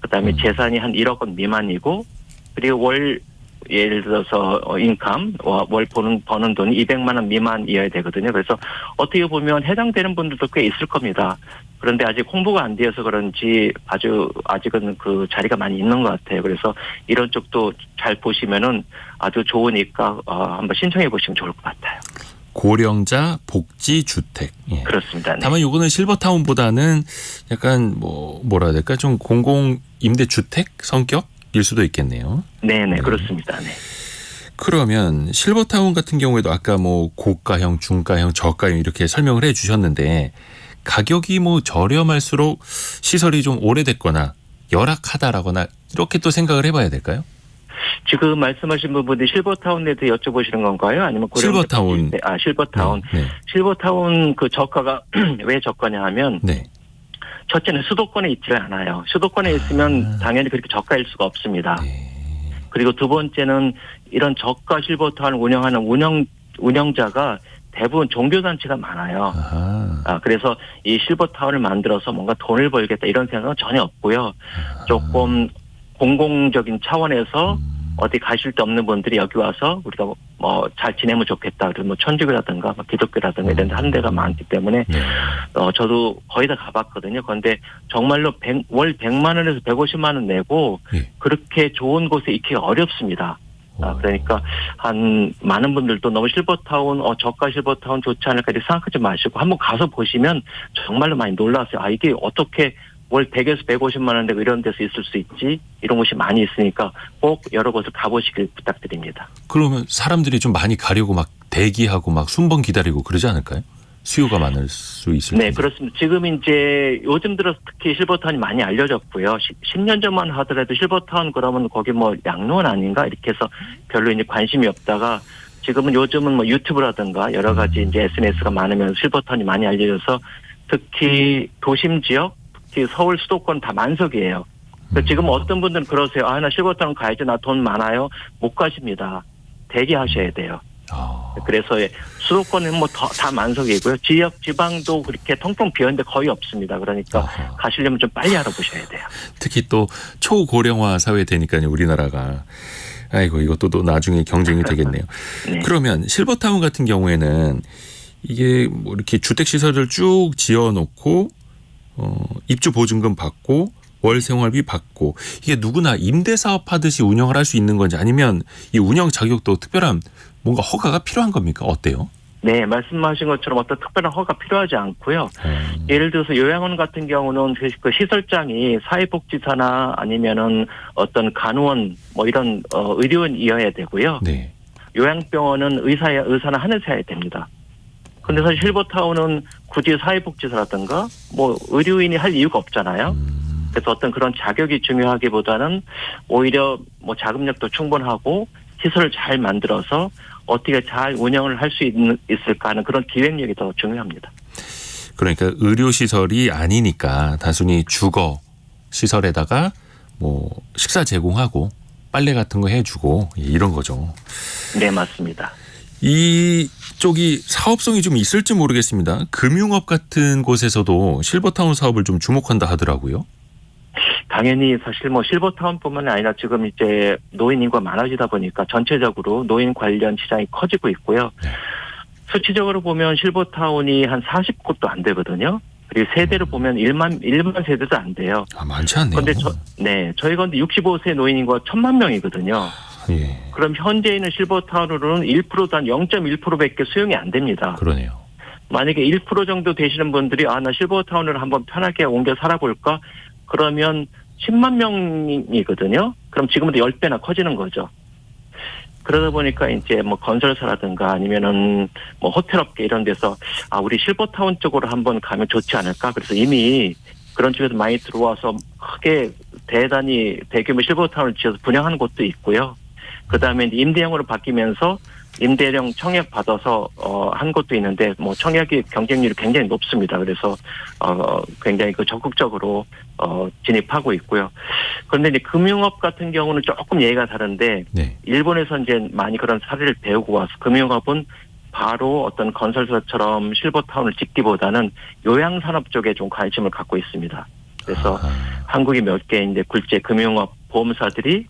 S6: 그다음에 재산이 한 1억 원 미만이고 그리고 월 예를 들어서 인컴 월 버는 돈이 200만 원 미만이어야 되거든요. 그래서 어떻게 보면 해당되는 분들도 꽤 있을 겁니다. 그런데 아직 홍보가 안 되어서 그런지 아직은 그 자리가 많이 있는 것 같아요. 그래서 이런 쪽도 잘 보시면은 아주 좋으니까 한번 신청해 보시면 좋을 것 같아요.
S1: 고령자 복지주택. 예.
S6: 그렇습니다. 네.
S1: 다만 요거는 실버타운보다는 약간 뭐라 해야 될까? 좀 공공 임대주택 성격일 수도 있겠네요.
S6: 네네 그렇습니다. 네.
S1: 그러면 실버타운 같은 경우에도 아까 뭐 고가형, 중가형, 저가형 이렇게 설명을 해 주셨는데 가격이 뭐 저렴할수록 시설이 좀 오래됐거나 열악하다라거나 이렇게 또 생각을 해봐야 될까요?
S6: 지금 말씀하신 부분이 실버타운에 대해 여쭤보시는 건가요? 아니면
S1: 실버타운.
S6: 실버타운.
S1: 네.
S6: 실버타운 그 저가가 왜 저가냐 하면
S1: 네.
S6: 첫째는 수도권에 있지 않아요. 수도권에 있으면 당연히 그렇게 저가일 수가 없습니다. 그리고 두 번째는 이런 저가 실버타운을 운영하는 운영자가 대부분 종교단체가 많아요. 그래서 이 실버타운을 만들어서 뭔가 돈을 벌겠다 이런 생각은 전혀 없고요. 조금 공공적인 차원에서 어디 가실 데 없는 분들이 여기 와서 우리가 뭐 잘 지내면 좋겠다. 그래서 뭐 천주교라든가 뭐 기독교라든가 이런 데 한 데가 많기 때문에 저도 거의 다 가봤거든요. 그런데 정말로 월 100만 원에서 150만 원 내고 그렇게 좋은 곳에 있기가 어렵습니다. 그러니까 많은 분들도 너무 실버타운 저가 실버타운 좋지 않을까 이렇게 생각하지 마시고 한번 가서 보시면 정말로 많이 놀라세요. 이게 어떻게 월 100에서 150만 원 내고 이런 데서 있을 수 있지? 이런 곳이 많이 있으니까 꼭 여러 곳을 가보시길 부탁드립니다.
S1: 그러면 사람들이 좀 많이 가려고 막 대기하고 막 순번 기다리고 그러지 않을까요? 수요가 많을 수 있을 텐데.
S6: 네, 그렇습니다. 지금 이제 요즘 들어서 특히 실버타운이 많이 알려졌고요. 10년 전만 하더라도 실버타운 그러면 거기 뭐 양로원 아닌가 이렇게 해서 별로 이제 관심이 없다가 지금은 요즘은 뭐 유튜브라든가 여러 가지 이제 SNS가 많으면서 실버타운이 많이 알려져서 특히 도심 지역 특히 서울 수도권 다 만석이에요. 지금 어떤 분들은 그러세요. 나 실버타운 가야지. 나 돈 많아요. 못 가십니다. 대기하셔야 돼요. 그래서 수도권은 뭐 다 만석이고요. 지방도 그렇게 텅텅 비었는데 거의 없습니다. 그러니까 가시려면 좀 빨리 알아보셔야 돼요.
S1: 특히 또 초고령화 사회 되니까요. 우리나라가. 아이고 이것도 또 나중에 경쟁이 되겠네요.
S6: 네.
S1: 그러면 실버타운 같은 경우에는 이게 뭐 이렇게 주택시설을 쭉 지어놓고 입주 보증금 받고 월 생활비 받고 이게 누구나 임대사업 하듯이 운영을 할 수 있는 건지 아니면 이 운영 자격도 특별한 뭔가 허가가 필요한 겁니까? 어때요?
S6: 네, 말씀하신 것처럼 어떤 특별한 허가가 필요하지 않고요. 예를 들어서 요양원 같은 경우는 그 시설장이 사회복지사나 아니면은 어떤 간호원 뭐 이런 의료원이어야 되고요.
S1: 네.
S6: 요양병원은 의사나 한의사여야 됩니다. 근데 사실 실버타운은 굳이 사회복지사라든가 뭐 의료인이 할 이유가 없잖아요. 그래서 어떤 그런 자격이 중요하기보다는 오히려 뭐 자금력도 충분하고 시설을 잘 만들어서 어떻게 잘 운영을 할 수 있을까 하는 그런 기획력이 더 중요합니다.
S1: 그러니까 의료시설이 아니니까 단순히 주거 시설에다가 뭐 식사 제공하고 빨래 같은 거 해주고 이런 거죠.
S6: 네, 맞습니다.
S1: 이쪽이 사업성이 좀 있을지 모르겠습니다. 금융업 같은 곳에서도 실버타운 사업을 좀 주목한다 하더라고요.
S6: 당연히 사실 뭐 실버타운뿐만 아니라 지금 이제 노인 인구가 많아지다 보니까 전체적으로 노인 관련 시장이 커지고 있고요.
S1: 네.
S6: 수치적으로 보면 실버타운이 한 40곳도 안 되거든요. 그리고 세대로 보면 1만 세대도 안 돼요.
S1: 아, 많지 않네요.
S6: 그런데 저희가 근데 65세 노인 인구가 1,000만 명이거든요.
S1: 예.
S6: 그럼 현재 있는 실버타운으로는 1%도 한 0.1%밖에 수용이 안 됩니다.
S1: 그러네요.
S6: 만약에 1% 정도 되시는 분들이 나 실버타운을 한번 편하게 옮겨 살아볼까? 그러면 10만 명이거든요. 그럼 지금보다 10배나 커지는 거죠. 그러다 보니까 이제 뭐 건설사라든가 아니면은 뭐 호텔업계 이런 데서 우리 실버타운 쪽으로 한번 가면 좋지 않을까? 그래서 이미 그런 쪽에서 많이 들어와서 크게 대단히 대규모 실버타운을 지어서 분양하는 곳도 있고요. 그다음에 이제 임대형으로 바뀌면서 임대령 청약 받아서 한 곳도 있는데 뭐 청약이 경쟁률이 굉장히 높습니다. 그래서 굉장히 적극적으로 진입하고 있고요. 그런데 이제 금융업 같은 경우는 조금 예가 다른데
S1: 네.
S6: 일본에서 이제 많이 그런 사례를 배우고 와서 금융업은 바로 어떤 건설사처럼 실버타운을 짓기보다는 요양산업 쪽에 좀 관심을 갖고 있습니다. 그래서 한국의 몇 개 이제 굴제 금융업 보험사들이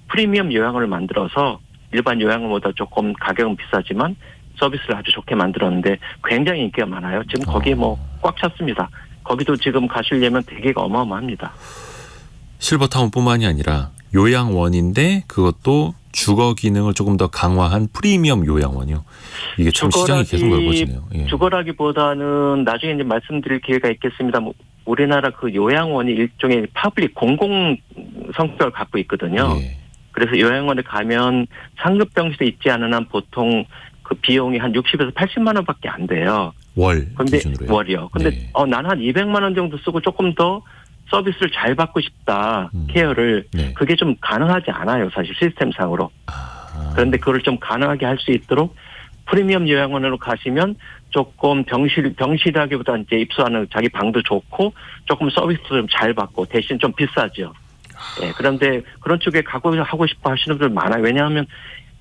S6: 프리미엄 요양을 만들어서 일반 요양원보다 조금 가격은 비싸지만 서비스를 아주 좋게 만들었는데 굉장히 인기가 많아요. 지금 거기 뭐 꽉 찼습니다. 거기도 지금 가시려면 대기가 어마어마합니다.
S1: 실버타운뿐만이 아니라 요양원인데 그것도 주거 기능을 조금 더 강화한 프리미엄 요양원이요. 이게 참 시장이 계속 넓어지네요. 예.
S6: 주거라기보다는 나중에 이제 말씀드릴 기회가 있겠습니다. 뭐 우리나라 그 요양원이 일종의 파블릭 공공 성격을 갖고 있거든요.
S1: 예.
S6: 그래서 요양원에 가면 상급병실에 있지 않은 한 보통 그 비용이 한 60에서 80만 원밖에 안 돼요.
S1: 월
S6: 근데
S1: 기준으로요?
S6: 월이요. 근데
S1: 네.
S6: 나는 한 200만 원 정도 쓰고 조금 더 서비스를 잘 받고 싶다. 케어를.
S1: 네. 그게
S6: 그게 좀 가능하지 않아요. 사실 시스템상으로. 그런데 그걸 좀 가능하게 할 수 있도록 프리미엄 요양원으로 가시면 조금 병실하기보다 이제 입소하는 자기 방도 좋고 조금 서비스도 좀 잘 받고 대신 좀 비싸죠. 네, 그런데 그런 쪽에 하고 싶어 하시는 분들 많아요. 왜냐하면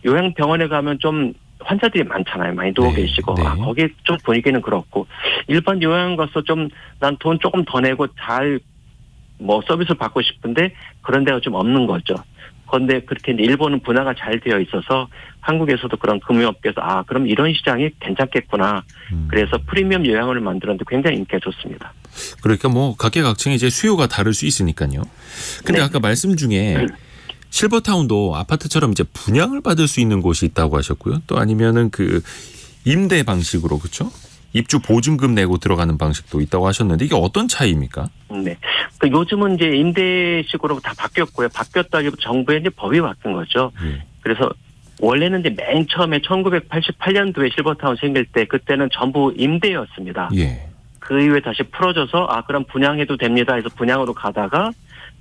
S6: 요양병원에 가면 좀 환자들이 많잖아요. 많이 누워
S1: 네,
S6: 계시고.
S1: 네.
S6: 거기 좀 분위기는 그렇고. 일반 요양 가서 좀 난 돈 조금 더 내고 잘 뭐 서비스를 받고 싶은데 그런 데가 좀 없는 거죠. 그런데 그렇게 이제 일본은 분화가 잘 되어 있어서 한국에서도 그런 금융업계에서 그럼 이런 시장이 괜찮겠구나. 그래서 프리미엄 요양원을 만들었는데 굉장히 인기가 좋습니다.
S1: 그러니까 뭐 각계각층의 이제 수요가 다를 수 있으니까요. 근데
S6: 네.
S1: 아까 말씀 중에 실버타운도 아파트처럼 이제 분양을 받을 수 있는 곳이 있다고 하셨고요. 또 아니면은 그 임대 방식으로 그렇죠? 입주 보증금 내고 들어가는 방식도 있다고 하셨는데 이게 어떤 차이입니까?
S6: 네. 요즘은 이제 임대식으로 다 바뀌었고요. 바뀌었다기보다 정부의 이제 법이 바뀐 거죠. 그래서 원래는 이제 맨 처음에 1988년도에 실버타운 생길 때 그때는 전부 임대였습니다.
S1: 예.
S6: 그 이후에 다시 풀어져서 그럼 분양해도 됩니다 해서 분양으로 가다가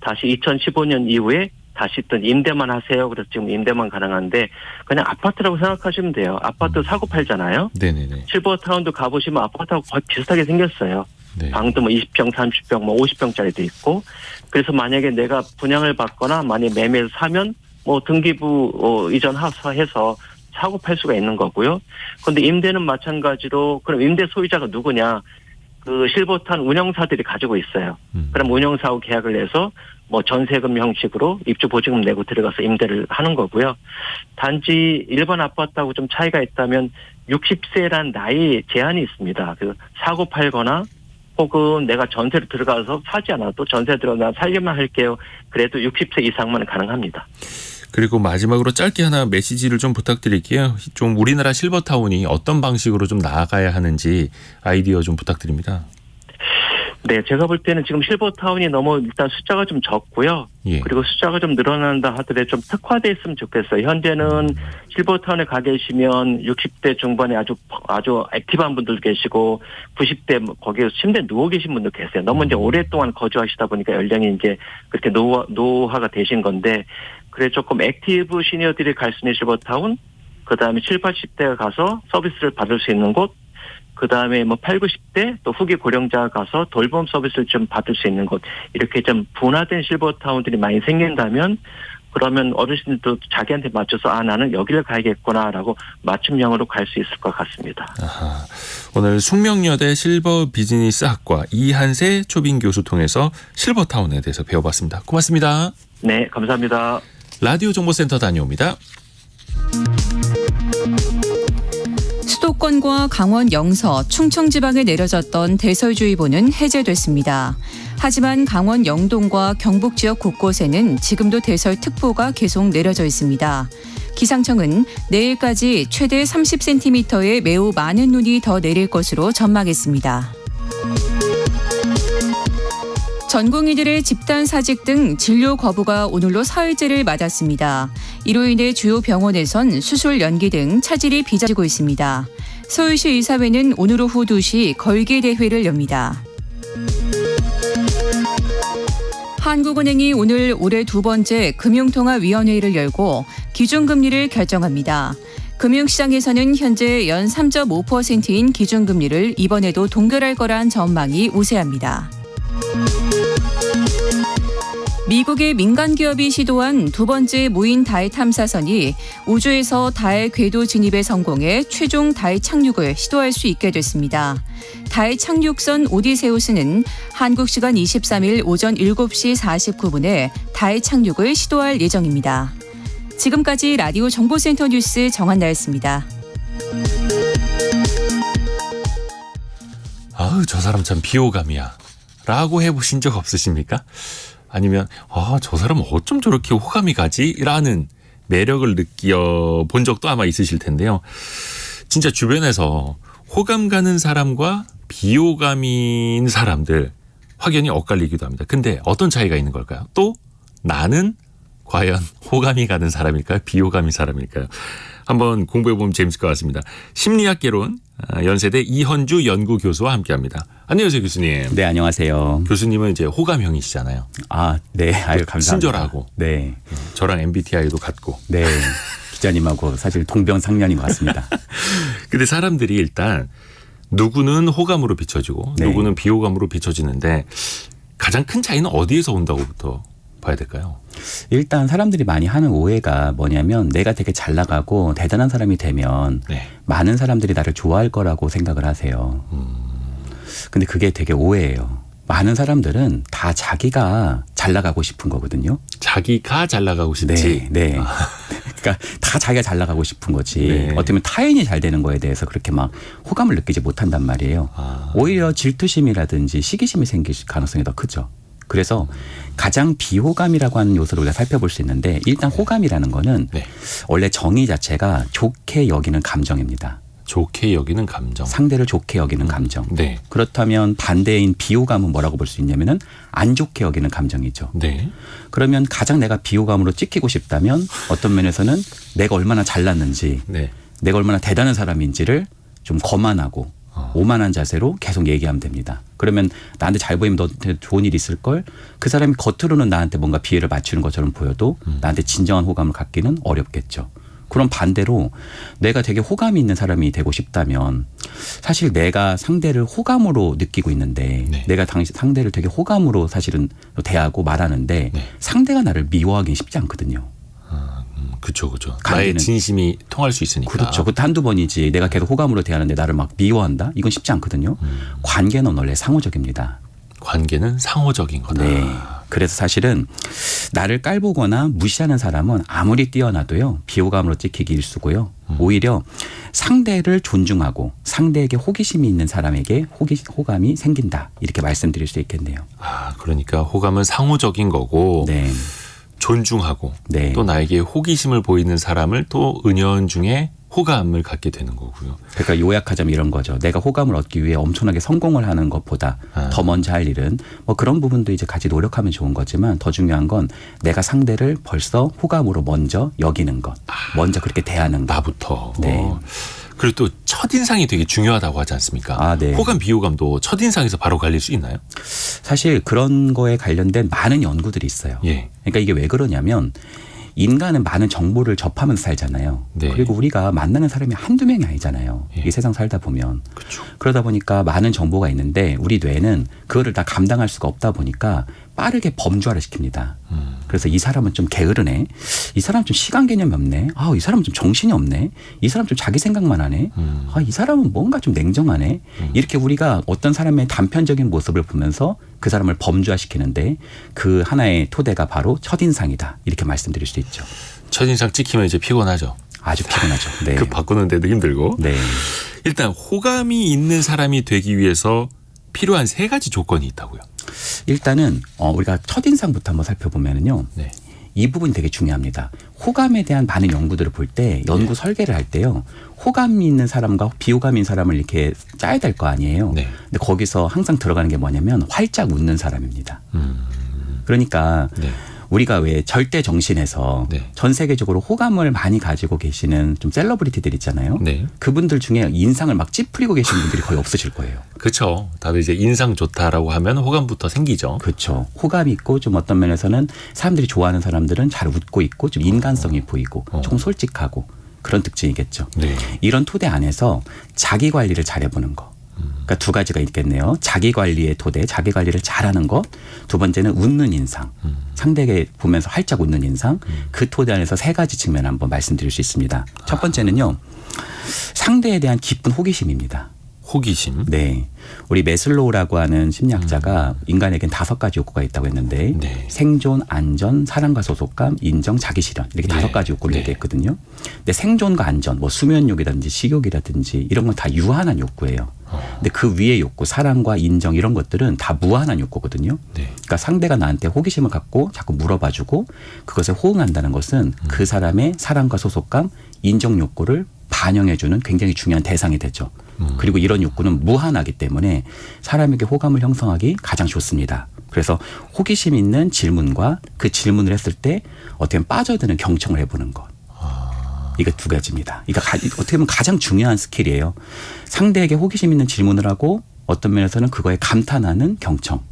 S6: 다시 2015년 이후에 다시 또 임대만 하세요. 그래서 지금 임대만 가능한데 그냥 아파트라고 생각하시면 돼요. 아파트 사고 팔잖아요.
S1: 네네네.
S6: 실버타운도 가보시면 아파트하고 거의 비슷하게 생겼어요.
S1: 네.
S6: 방도 뭐 20평, 30평, 뭐 50평짜리도 있고. 그래서 만약에 내가 분양을 받거나 만약에 매매를 사면 뭐 등기부 이전해서 사고 팔 수가 있는 거고요. 그런데 임대는 마찬가지로 그럼 임대 소유자가 누구냐? 그 실버타운 운영사들이 가지고 있어요. 그럼 운영사하고 계약을 해서 뭐 전세금 형식으로 입주 보증금 내고 들어가서 임대를 하는 거고요. 단지 일반 아파트하고 좀 차이가 있다면 60세란 나이 제한이 있습니다. 그 사고 팔거나 혹은 내가 전세로 들어가서 사지 않아도 전세 들어가 살기만 할게요. 그래도 60세 이상만 가능합니다.
S1: 그리고 마지막으로 짧게 하나 메시지를 좀 부탁드릴게요. 좀 우리나라 실버타운이 어떤 방식으로 좀 나아가야 하는지 아이디어 좀 부탁드립니다.
S6: 네, 제가 볼 때는 지금 실버타운이 너무 일단 숫자가 좀 적고요.
S1: 예.
S6: 그리고 숫자가 좀 늘어난다 하더라도 좀 특화돼 있으면 좋겠어요. 현재는 실버타운에 가 계시면 60대 중반에 아주 액티브한 분들 계시고 90대 거기에 침대에 누워 계신 분도 계세요. 너무 이제 오랫동안 거주하시다 보니까 연령이 이제 그렇게 노화가 되신 건데 그래 조금 액티브 시니어들이 갈 수 있는 실버타운, 그다음에 7, 80대가 가서 서비스를 받을 수 있는 곳, 그다음에 뭐 8, 90대 또 후기 고령자가 가서 돌봄 서비스를 좀 받을 수 있는 곳, 이렇게 좀 분화된 실버타운들이 많이 생긴다면 그러면 어르신들도 자기한테 맞춰서 나는 여기를 가야겠구나라고 맞춤형으로 갈 수 있을 것 같습니다.
S1: 아하. 오늘 숙명여대 실버 비즈니스 학과 이한세 초빙 교수 통해서 실버타운에 대해서 배워봤습니다. 고맙습니다.
S6: 네, 감사합니다.
S1: 라디오 정보센터 다녀옵니다.
S7: 수도권과 강원 영서, 충청 지방에 내려졌던 대설주의보는 해제됐습니다. 하지만 강원 영동과 경북 지역 곳곳에는 지금도 대설특보가 계속 내려져 있습니다. 기상청은 내일까지 최대 30cm의 매우 많은 눈이 더 내릴 것으로 전망했습니다. 전공의들의 집단 사직 등 진료 거부가 오늘로 사흘째를 맞았습니다. 이로 인해 주요 병원에선 수술 연기 등 차질이 빚어지고 있습니다. 서울시 의사회는 오늘 오후 2시 걸기 대회를 엽니다. 한국은행이 오늘 올해 두 번째 금융통화위원회를 열고 기준금리를 결정합니다. 금융시장에서는 현재 연 3.5%인 기준금리를 이번에도 동결할 거란 전망이 우세합니다. 미국의 민간 기업이 시도한 두 번째 무인 달 탐사선이 우주에서 달 궤도 진입에 성공해 최종 달 착륙을 시도할 수 있게 됐습니다. 달 착륙선 오디세우스는 한국 시간 23일 오전 7시 49분에 달 착륙을 시도할 예정입니다. 지금까지 라디오 정보센터 뉴스 정한나였습니다.
S1: 아우, 저 사람 참 비호감이야 라고 해보신 적 없으십니까? 아니면 저 사람은 어쩜 저렇게 호감이 가지? 라는 매력을 느껴본 적도 아마 있으실 텐데요. 진짜 주변에서 호감 가는 사람과 비호감인 사람들 확연히 엇갈리기도 합니다. 근데 어떤 차이가 있는 걸까요? 또 나는 과연 호감이 가는 사람일까요? 비호감인 사람일까요? 한번 공부해보면 재밌을 것 같습니다. 심리학개론 연세대 이헌주 연구교수와 함께합니다. 안녕하세요, 교수님.
S8: 네, 안녕하세요.
S1: 교수님은 이제 호감형이시잖아요.
S8: 아, 네. 아유, 감사합니다.
S1: 친절하고.
S8: 네.
S1: 저랑 MBTI도 같고.
S8: 네. 기자님하고 사실 동병상련인 것 같습니다.
S1: 근데 사람들이 일단 누구는 호감으로 비춰지고
S8: 네.
S1: 누구는 비호감으로 비춰지는데 가장 큰 차이는 어디에서 온다고부터 봐야 될까요?
S8: 일단 사람들이 많이 하는 오해가 뭐냐면 내가 되게 잘 나가고 대단한 사람이 되면
S1: 네.
S8: 많은 사람들이 나를 좋아할 거라고 생각을 하세요. 근데 그게 되게 오해예요. 많은 사람들은 다 자기가 잘 나가고 싶은 거거든요.
S1: 자기가 잘 나가고 싶지.
S8: 네. 네. 그러니까 다 자기가 잘 나가고 싶은 거지.
S1: 네.
S8: 어떻게 보면 타인이 잘 되는 거에 대해서 그렇게 막 호감을 느끼지 못한단 말이에요. 오히려 질투심이라든지 시기심이 생길 가능성이 더 크죠. 그래서 가장 비호감이라고 하는 요소를 우리가 살펴볼 수 있는데 일단 호감이라는 거는
S1: 네.
S8: 원래 정의 자체가 좋게 여기는 감정입니다.
S1: 좋게 여기는 감정.
S8: 상대를 좋게 여기는 감정.
S1: 네.
S8: 그렇다면 반대인 비호감은 뭐라고 볼 수 있냐면은 안 좋게 여기는 감정이죠.
S1: 네.
S8: 그러면 가장 내가 비호감으로 찍히고 싶다면 어떤 면에서는 내가 얼마나 잘났는지
S1: 네.
S8: 내가 얼마나 대단한 사람인지를 좀 거만하고 오만한 자세로 계속 얘기하면 됩니다. 그러면 나한테 잘 보이면 너한테 좋은 일이 있을 걸 그 사람이 겉으로는 나한테 뭔가 비애를 맞추는 것처럼 보여도 나한테 진정한 호감을 갖기는 어렵겠죠. 그럼 반대로 내가 되게 호감이 있는 사람이 되고 싶다면 사실 내가 상대를 호감으로 느끼고 있는데
S1: 네.
S8: 내가 상대를 되게 호감으로 사실은 대하고 말하는데
S1: 네.
S8: 상대가 나를 미워하기는 쉽지 않거든요.
S1: 그렇죠. 나의
S8: 관계는-
S1: 진심이 통할 수 있으니까.
S8: 그렇죠. 그것도 한두 번이지 내가 계속 호감으로 대하는데 나를 막 미워한다? 이건 쉽지 않거든요. 관계는 원래 상호적입니다.
S1: 관계는 상호적인 거다.
S8: 네. 그래서 사실은 나를 깔보거나 무시하는 사람은 아무리 뛰어나도요. 비호감으로 찍히기 일쑤고요. 오히려 상대를 존중하고 상대에게 호기심이 있는 사람에게 호감이 생긴다. 이렇게 말씀드릴 수 있겠네요.
S1: 그러니까 호감은 상호적인 거고
S8: 네.
S1: 존중하고
S8: 네.
S1: 또 나에게 호기심을 보이는 사람을 또 은연중에 호감을 갖게 되는 거고요.
S8: 그러니까 요약하자면 이런 거죠. 내가 호감을 얻기 위해 엄청나게 성공을 하는 것보다 더 먼저 할 일은 뭐 그런 부분도 이제 같이 노력하면 좋은 거지만 더 중요한 건 내가 상대를 벌써 호감으로 먼저 여기는 것. 먼저 그렇게 대하는 것.
S1: 나부터.
S8: 네.
S1: 그리고 또 첫인상이 되게 중요하다고 하지 않습니까?
S8: 아, 네.
S1: 호감 비호감도 첫인상에서 바로 갈릴 수 있나요?
S8: 사실 그런 거에 관련된 많은 연구들이 있어요.
S1: 예.
S8: 그러니까 이게 왜 그러냐면 인간은 많은 정보를 접하면서 살잖아요.
S1: 네.
S8: 그리고 우리가 만나는 사람이 한두 명이 아니잖아요.
S1: 예.
S8: 이 세상 살다 보면.
S1: 그렇죠.
S8: 그러다 보니까 많은 정보가 있는데 우리 뇌는 그거를 다 감당할 수가 없다 보니까 빠르게 범주화를 시킵니다. 그래서 이 사람은 좀 게으르네. 이 사람은 좀 시간 개념이 없네. 이 사람은 좀 정신이 없네. 이 사람은 좀 자기 생각만 하네. 이 사람은 뭔가 좀 냉정하네. 이렇게 우리가 어떤 사람의 단편적인 모습을 보면서 그 사람을 범주화시키는데 그 하나의 토대가 바로 첫인상이다. 이렇게 말씀드릴 수 있죠.
S1: 첫인상 찍히면 이제 피곤하죠.
S8: 아주 피곤하죠. 네.
S1: 그 바꾸는데도 힘들고.
S8: 네.
S1: 일단 호감이 있는 사람이 되기 위해서 필요한 3가지 조건이 있다고요.
S8: 일단은 우리가 첫인상부터 한번 살펴보면은요.
S1: 네.
S8: 이 부분이 되게 중요합니다. 호감에 대한 많은 연구들을 볼 때 연구 설계를 할 때요. 호감이 있는 사람과 비호감인 사람을 이렇게 짜야 될 거 아니에요.
S1: 네.
S8: 근데 거기서 항상 들어가는 게 뭐냐면 활짝 웃는 사람입니다. 그러니까
S1: 네.
S8: 우리가 왜 절대 정신에서
S1: 네.
S8: 전 세계적으로 호감을 많이 가지고 계시는 좀 셀러브리티들 있잖아요.
S1: 네.
S8: 그분들 중에 인상을 막 찌푸리고 계시는 분들이 거의 없으실 거예요.
S1: 그렇죠. 다들 이제 인상 좋다라고 하면 호감부터 생기죠.
S8: 그렇죠. 호감이 있고 좀 어떤 면에서는 사람들이 좋아하는 사람들은 잘 웃고 있고 좀 인간성이 보이고 조금 솔직하고 그런 특징이겠죠.
S1: 네.
S8: 이런 토대 안에서 자기 관리를 잘해보는 거. 그러니까 2가지가 있겠네요. 자기 관리의 토대, 자기 관리를 잘하는 것. 2번째는 웃는 인상. 상대에게 보면서 활짝 웃는 인상. 그 토대 안에서 3가지 측면 한번 말씀드릴 수 있습니다. 첫 번째는요. 상대에 대한 깊은 호기심입니다.
S1: 호기심.
S8: 네. 우리 메슬로우라고 하는 심리학자가 인간에겐 5가지 욕구가 있다고 했는데
S1: 네.
S8: 생존, 안전, 사랑과 소속감, 인정, 자기실현 이렇게
S1: 네.
S8: 5가지 욕구를
S1: 네.
S8: 얘기했거든요. 근데 생존과 안전, 뭐 수면욕이라든지 식욕이라든지 이런 건 다 유한한 욕구예요. 근데 그 위의 욕구, 사랑과 인정 이런 것들은 다 무한한 욕구거든요.
S1: 네.
S8: 그러니까 상대가 나한테 호기심을 갖고 자꾸 물어봐주고 그것에 호응한다는 것은 그 사람의 사랑과 소속감, 인정 욕구를 반영해주는 굉장히 중요한 대상이 되죠. 그리고 이런 욕구는 무한하기 때문에 사람에게 호감을 형성하기 가장 좋습니다. 그래서 호기심 있는 질문과 그 질문을 했을 때 어떻게 보면 빠져드는 경청을 해보는 것. 이거 2가지입니다. 이거 어떻게 보면 가장 중요한 스킬이에요. 상대에게 호기심 있는 질문을 하고 어떤 면에서는 그거에 감탄하는 경청.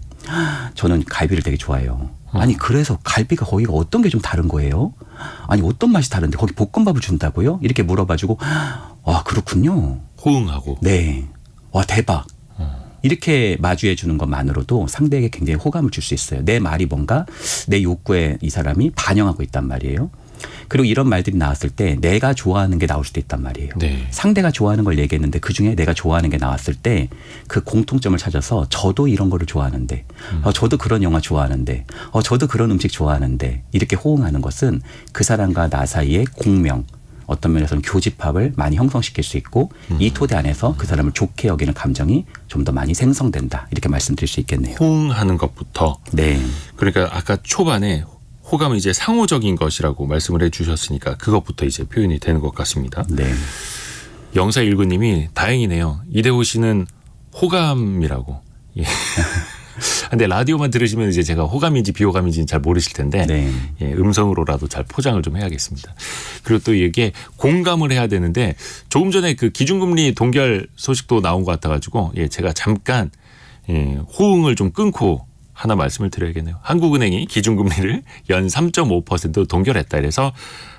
S8: 저는 갈비를 되게 좋아해요. 아니 그래서 갈비가 거기가 어떤 게 좀 다른 거예요? 아니 어떤 맛이 다른데 거기 볶음밥을 준다고요? 이렇게 물어봐주고 그렇군요.
S1: 호응하고.
S8: 네. 와 대박. 이렇게 마주해 주는 것만으로도 상대에게 굉장히 호감을 줄 수 있어요. 내 말이 뭔가 내 욕구에 이 사람이 반영하고 있단 말이에요. 그리고 이런 말들이 나왔을 때 내가 좋아하는 게 나올 수도 있단 말이에요.
S1: 네.
S8: 상대가 좋아하는 걸 얘기했는데 그중에 내가 좋아하는 게 나왔을 때 그 공통점을 찾아서 저도 이런 거를 좋아하는데 저도 그런 영화 좋아하는데 저도 그런 음식 좋아하는데 이렇게 호응하는 것은 그 사람과 나 사이의 공명 어떤 면에서는 교집합을 많이 형성시킬 수 있고 이 토대 안에서 그 사람을 좋게 여기는 감정이 좀 더 많이 생성된다. 이렇게 말씀드릴 수 있겠네요.
S1: 호응하는 것부터.
S8: 네.
S1: 그러니까 아까 초반에 호감은 이제 상호적인 것이라고 말씀을 해 주셨으니까 그것부터 이제 표현이 되는 것 같습니다.
S8: 네.
S1: 0419님이 다행이네요. 이대호 씨는 호감이라고. 예. 근데 라디오만 들으시면 이제 제가 호감인지 비호감인지는 잘 모르실 텐데
S8: 네.
S1: 예, 음성으로라도 잘 포장을 좀 해야겠습니다. 그리고 또 이게 공감을 해야 되는데 조금 전에 그 기준금리 동결 소식도 나온 것 같아가지고 제가 잠깐 호응을 좀 끊고 하나 말씀을 드려야겠네요. 한국은행이 기준금리를 연 3.5% 동결했다. 그래서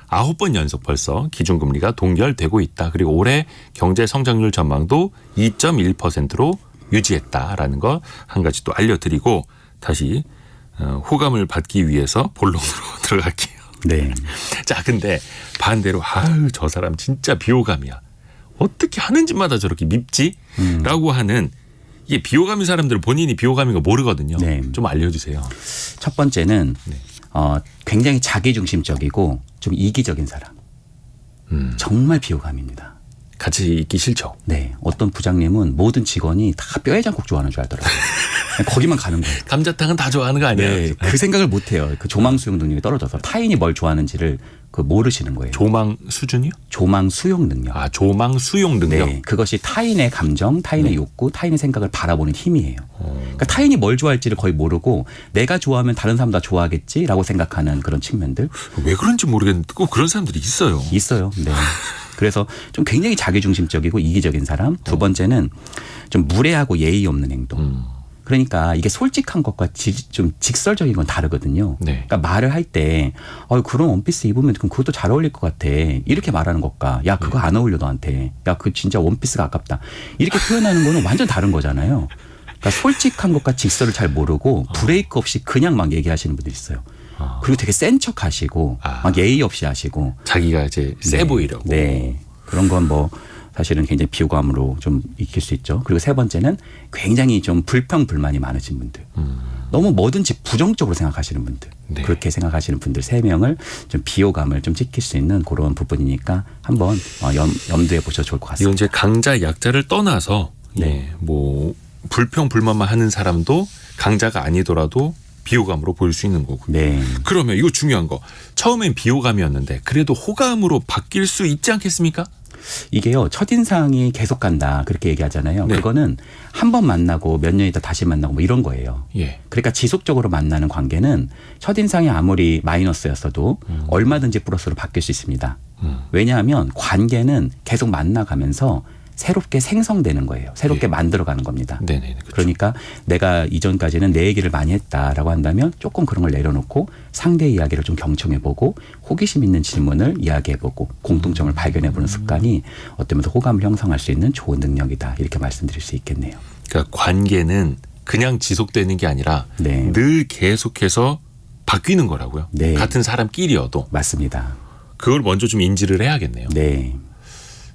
S1: 9번 연속 벌써 기준금리가 동결되고 있다. 그리고 올해 경제 성장률 전망도 2.1%로 유지했다라는 거 한 가지 또 알려드리고 다시 호감을 받기 위해서 본론으로 들어갈게요.
S8: 네.
S1: 자, 근데 반대로 저 사람 진짜 비호감이야. 어떻게 하는 짓마다 저렇게 밉지? 라고 하는 이게 비호감인 사람들은 본인이 비호감인 거 모르거든요.
S8: 네.
S1: 좀 알려주세요.
S8: 첫 번째는
S1: 네.
S8: 굉장히 자기중심적이고 좀 이기적인 사람. 정말 비호감입니다.
S1: 같이 있기 싫죠.
S8: 네. 어떤 부장님은 모든 직원이 다 뼈해 장국 좋아하는 줄 알더라고요. 거기만 가는 거예요.
S1: 감자탕은 다 좋아하는 거 아니에요?
S8: 네. 그 생각을 못 해요. 그 조망 수용 능력이 떨어져서 타인이 뭘 좋아하는지를 모르시는 거예요.
S1: 조망 수준이요?
S8: 조망 수용 능력.
S1: 조망 수용 능력.
S8: 네. 그것이 타인의 감정, 타인의 욕구, 타인의 생각을 바라보는 힘이에요. 그러니까 타인이 뭘 좋아할지를 거의 모르고 내가 좋아하면 다른 사람 다 좋아하겠지라고 생각하는 그런 측면들.
S1: 왜 그런지 모르겠는데 꼭 그런 사람들이 있어요.
S8: 있어요. 네. 그래서 좀 굉장히 자기중심적이고 이기적인 사람. 2번째는 좀 무례하고 예의 없는 행동. 그러니까 이게 솔직한 것과 좀 직설적인 건 다르거든요.
S1: 네.
S8: 그러니까 말을 할 때 그런 원피스 입으면 그럼 그것도 잘 어울릴 것 같아. 이렇게 말하는 것과 야 그거 안 어울려 너한테. 야 그 진짜 원피스가 아깝다. 이렇게 표현하는 거는 완전 다른 거잖아요. 그러니까 솔직한 것과 직설을 잘 모르고 브레이크 없이 그냥 막 얘기하시는 분들이 있어요. 그리고 되게 센 척 하시고 막 예의 없이 하시고
S1: 자기가 이제 세 보이려고.
S8: 네. 그런 건 뭐 사실은 굉장히 비호감으로 좀 익힐 수 있죠. 그리고 세 번째는 굉장히 좀 불평불만이 많으신 분들. 너무 뭐든지 부정적으로 생각하시는 분들.
S1: 네.
S8: 그렇게 생각하시는 분들 3명을 좀 비호감을 좀 지킬 수 있는 그런 부분이니까 한번 염두에 보셔도 좋을 것 같습니다.
S1: 이건 이제 강자 약자를 떠나서 네, 뭐 불평불만만 하는 사람도 강자가 아니더라도 비호감으로 보일 수 있는 거고.
S8: 네.
S1: 그러면 이거 중요한 거. 처음엔 비호감이었는데 그래도 호감으로 바뀔 수 있지 않겠습니까?
S8: 이게요. 첫인상이 계속 간다 그렇게 얘기하잖아요.
S1: 네.
S8: 그거는 한 번 만나고 몇 년 있다 다시 만나고 뭐 이런 거예요.
S1: 예.
S8: 그러니까 지속적으로 만나는 관계는 첫인상이 아무리 마이너스였어도 얼마든지 플러스로 바뀔 수 있습니다. 왜냐하면 관계는 계속 만나가면서 새롭게 생성되는 거예요. 새롭게
S1: 예.
S8: 만들어가는 겁니다.
S1: 네네. 그렇죠.
S8: 그러니까 내가 이전까지는 내 얘기를 많이 했다라고 한다면 조금 그런 걸 내려놓고 상대의 이야기를 좀 경청해보고 호기심 있는 질문을 이야기해보고 공통점을 발견해보는 습관이 어떤 면에서 호감을 형성할 수 있는 좋은 능력이다. 이렇게 말씀드릴 수 있겠네요.
S1: 그러니까 관계는 그냥 지속되는 게 아니라
S8: 네.
S1: 늘 계속해서 바뀌는 거라고요.
S8: 네.
S1: 같은 사람끼리여도
S8: 맞습니다.
S1: 그걸 먼저 좀 인지를 해야겠네요.
S8: 네.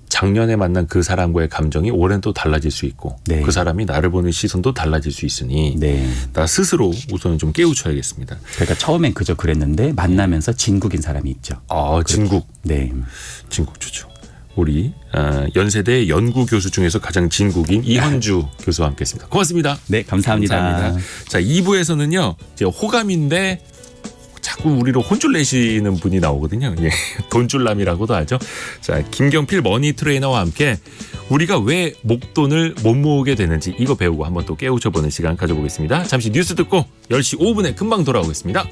S1: 작년에 만난 그 사람과의 감정이 올해는 또 달라질 수 있고
S8: 네.
S1: 그 사람이 나를 보는 시선도 달라질 수 있으니
S8: 네.
S1: 나 스스로 우선은 좀 깨우쳐야겠습니다.
S8: 그러니까 처음엔 그저 그랬는데 만나면서 진국인 사람이 있죠.
S1: 진국.
S8: 네.
S1: 진국 좋죠. 우리 연세대 연구 교수 중에서 가장 진국인 이현주 교수와 함께했습니다. 고맙습니다.
S8: 네, 감사합니다.
S1: 자, 2부에서는요. 이제 호감인데 자꾸 우리로 혼쭐 내시는 분이 나오거든요. 예. 돈줄남이라고도 하죠. 자, 김경필 머니 트레이너와 함께 우리가 왜 목돈을 못 모으게 되는지 이거 배우고 한번 또 깨우쳐보는 시간 가져보겠습니다. 잠시 뉴스 듣고 10시 5분에 금방 돌아오겠습니다.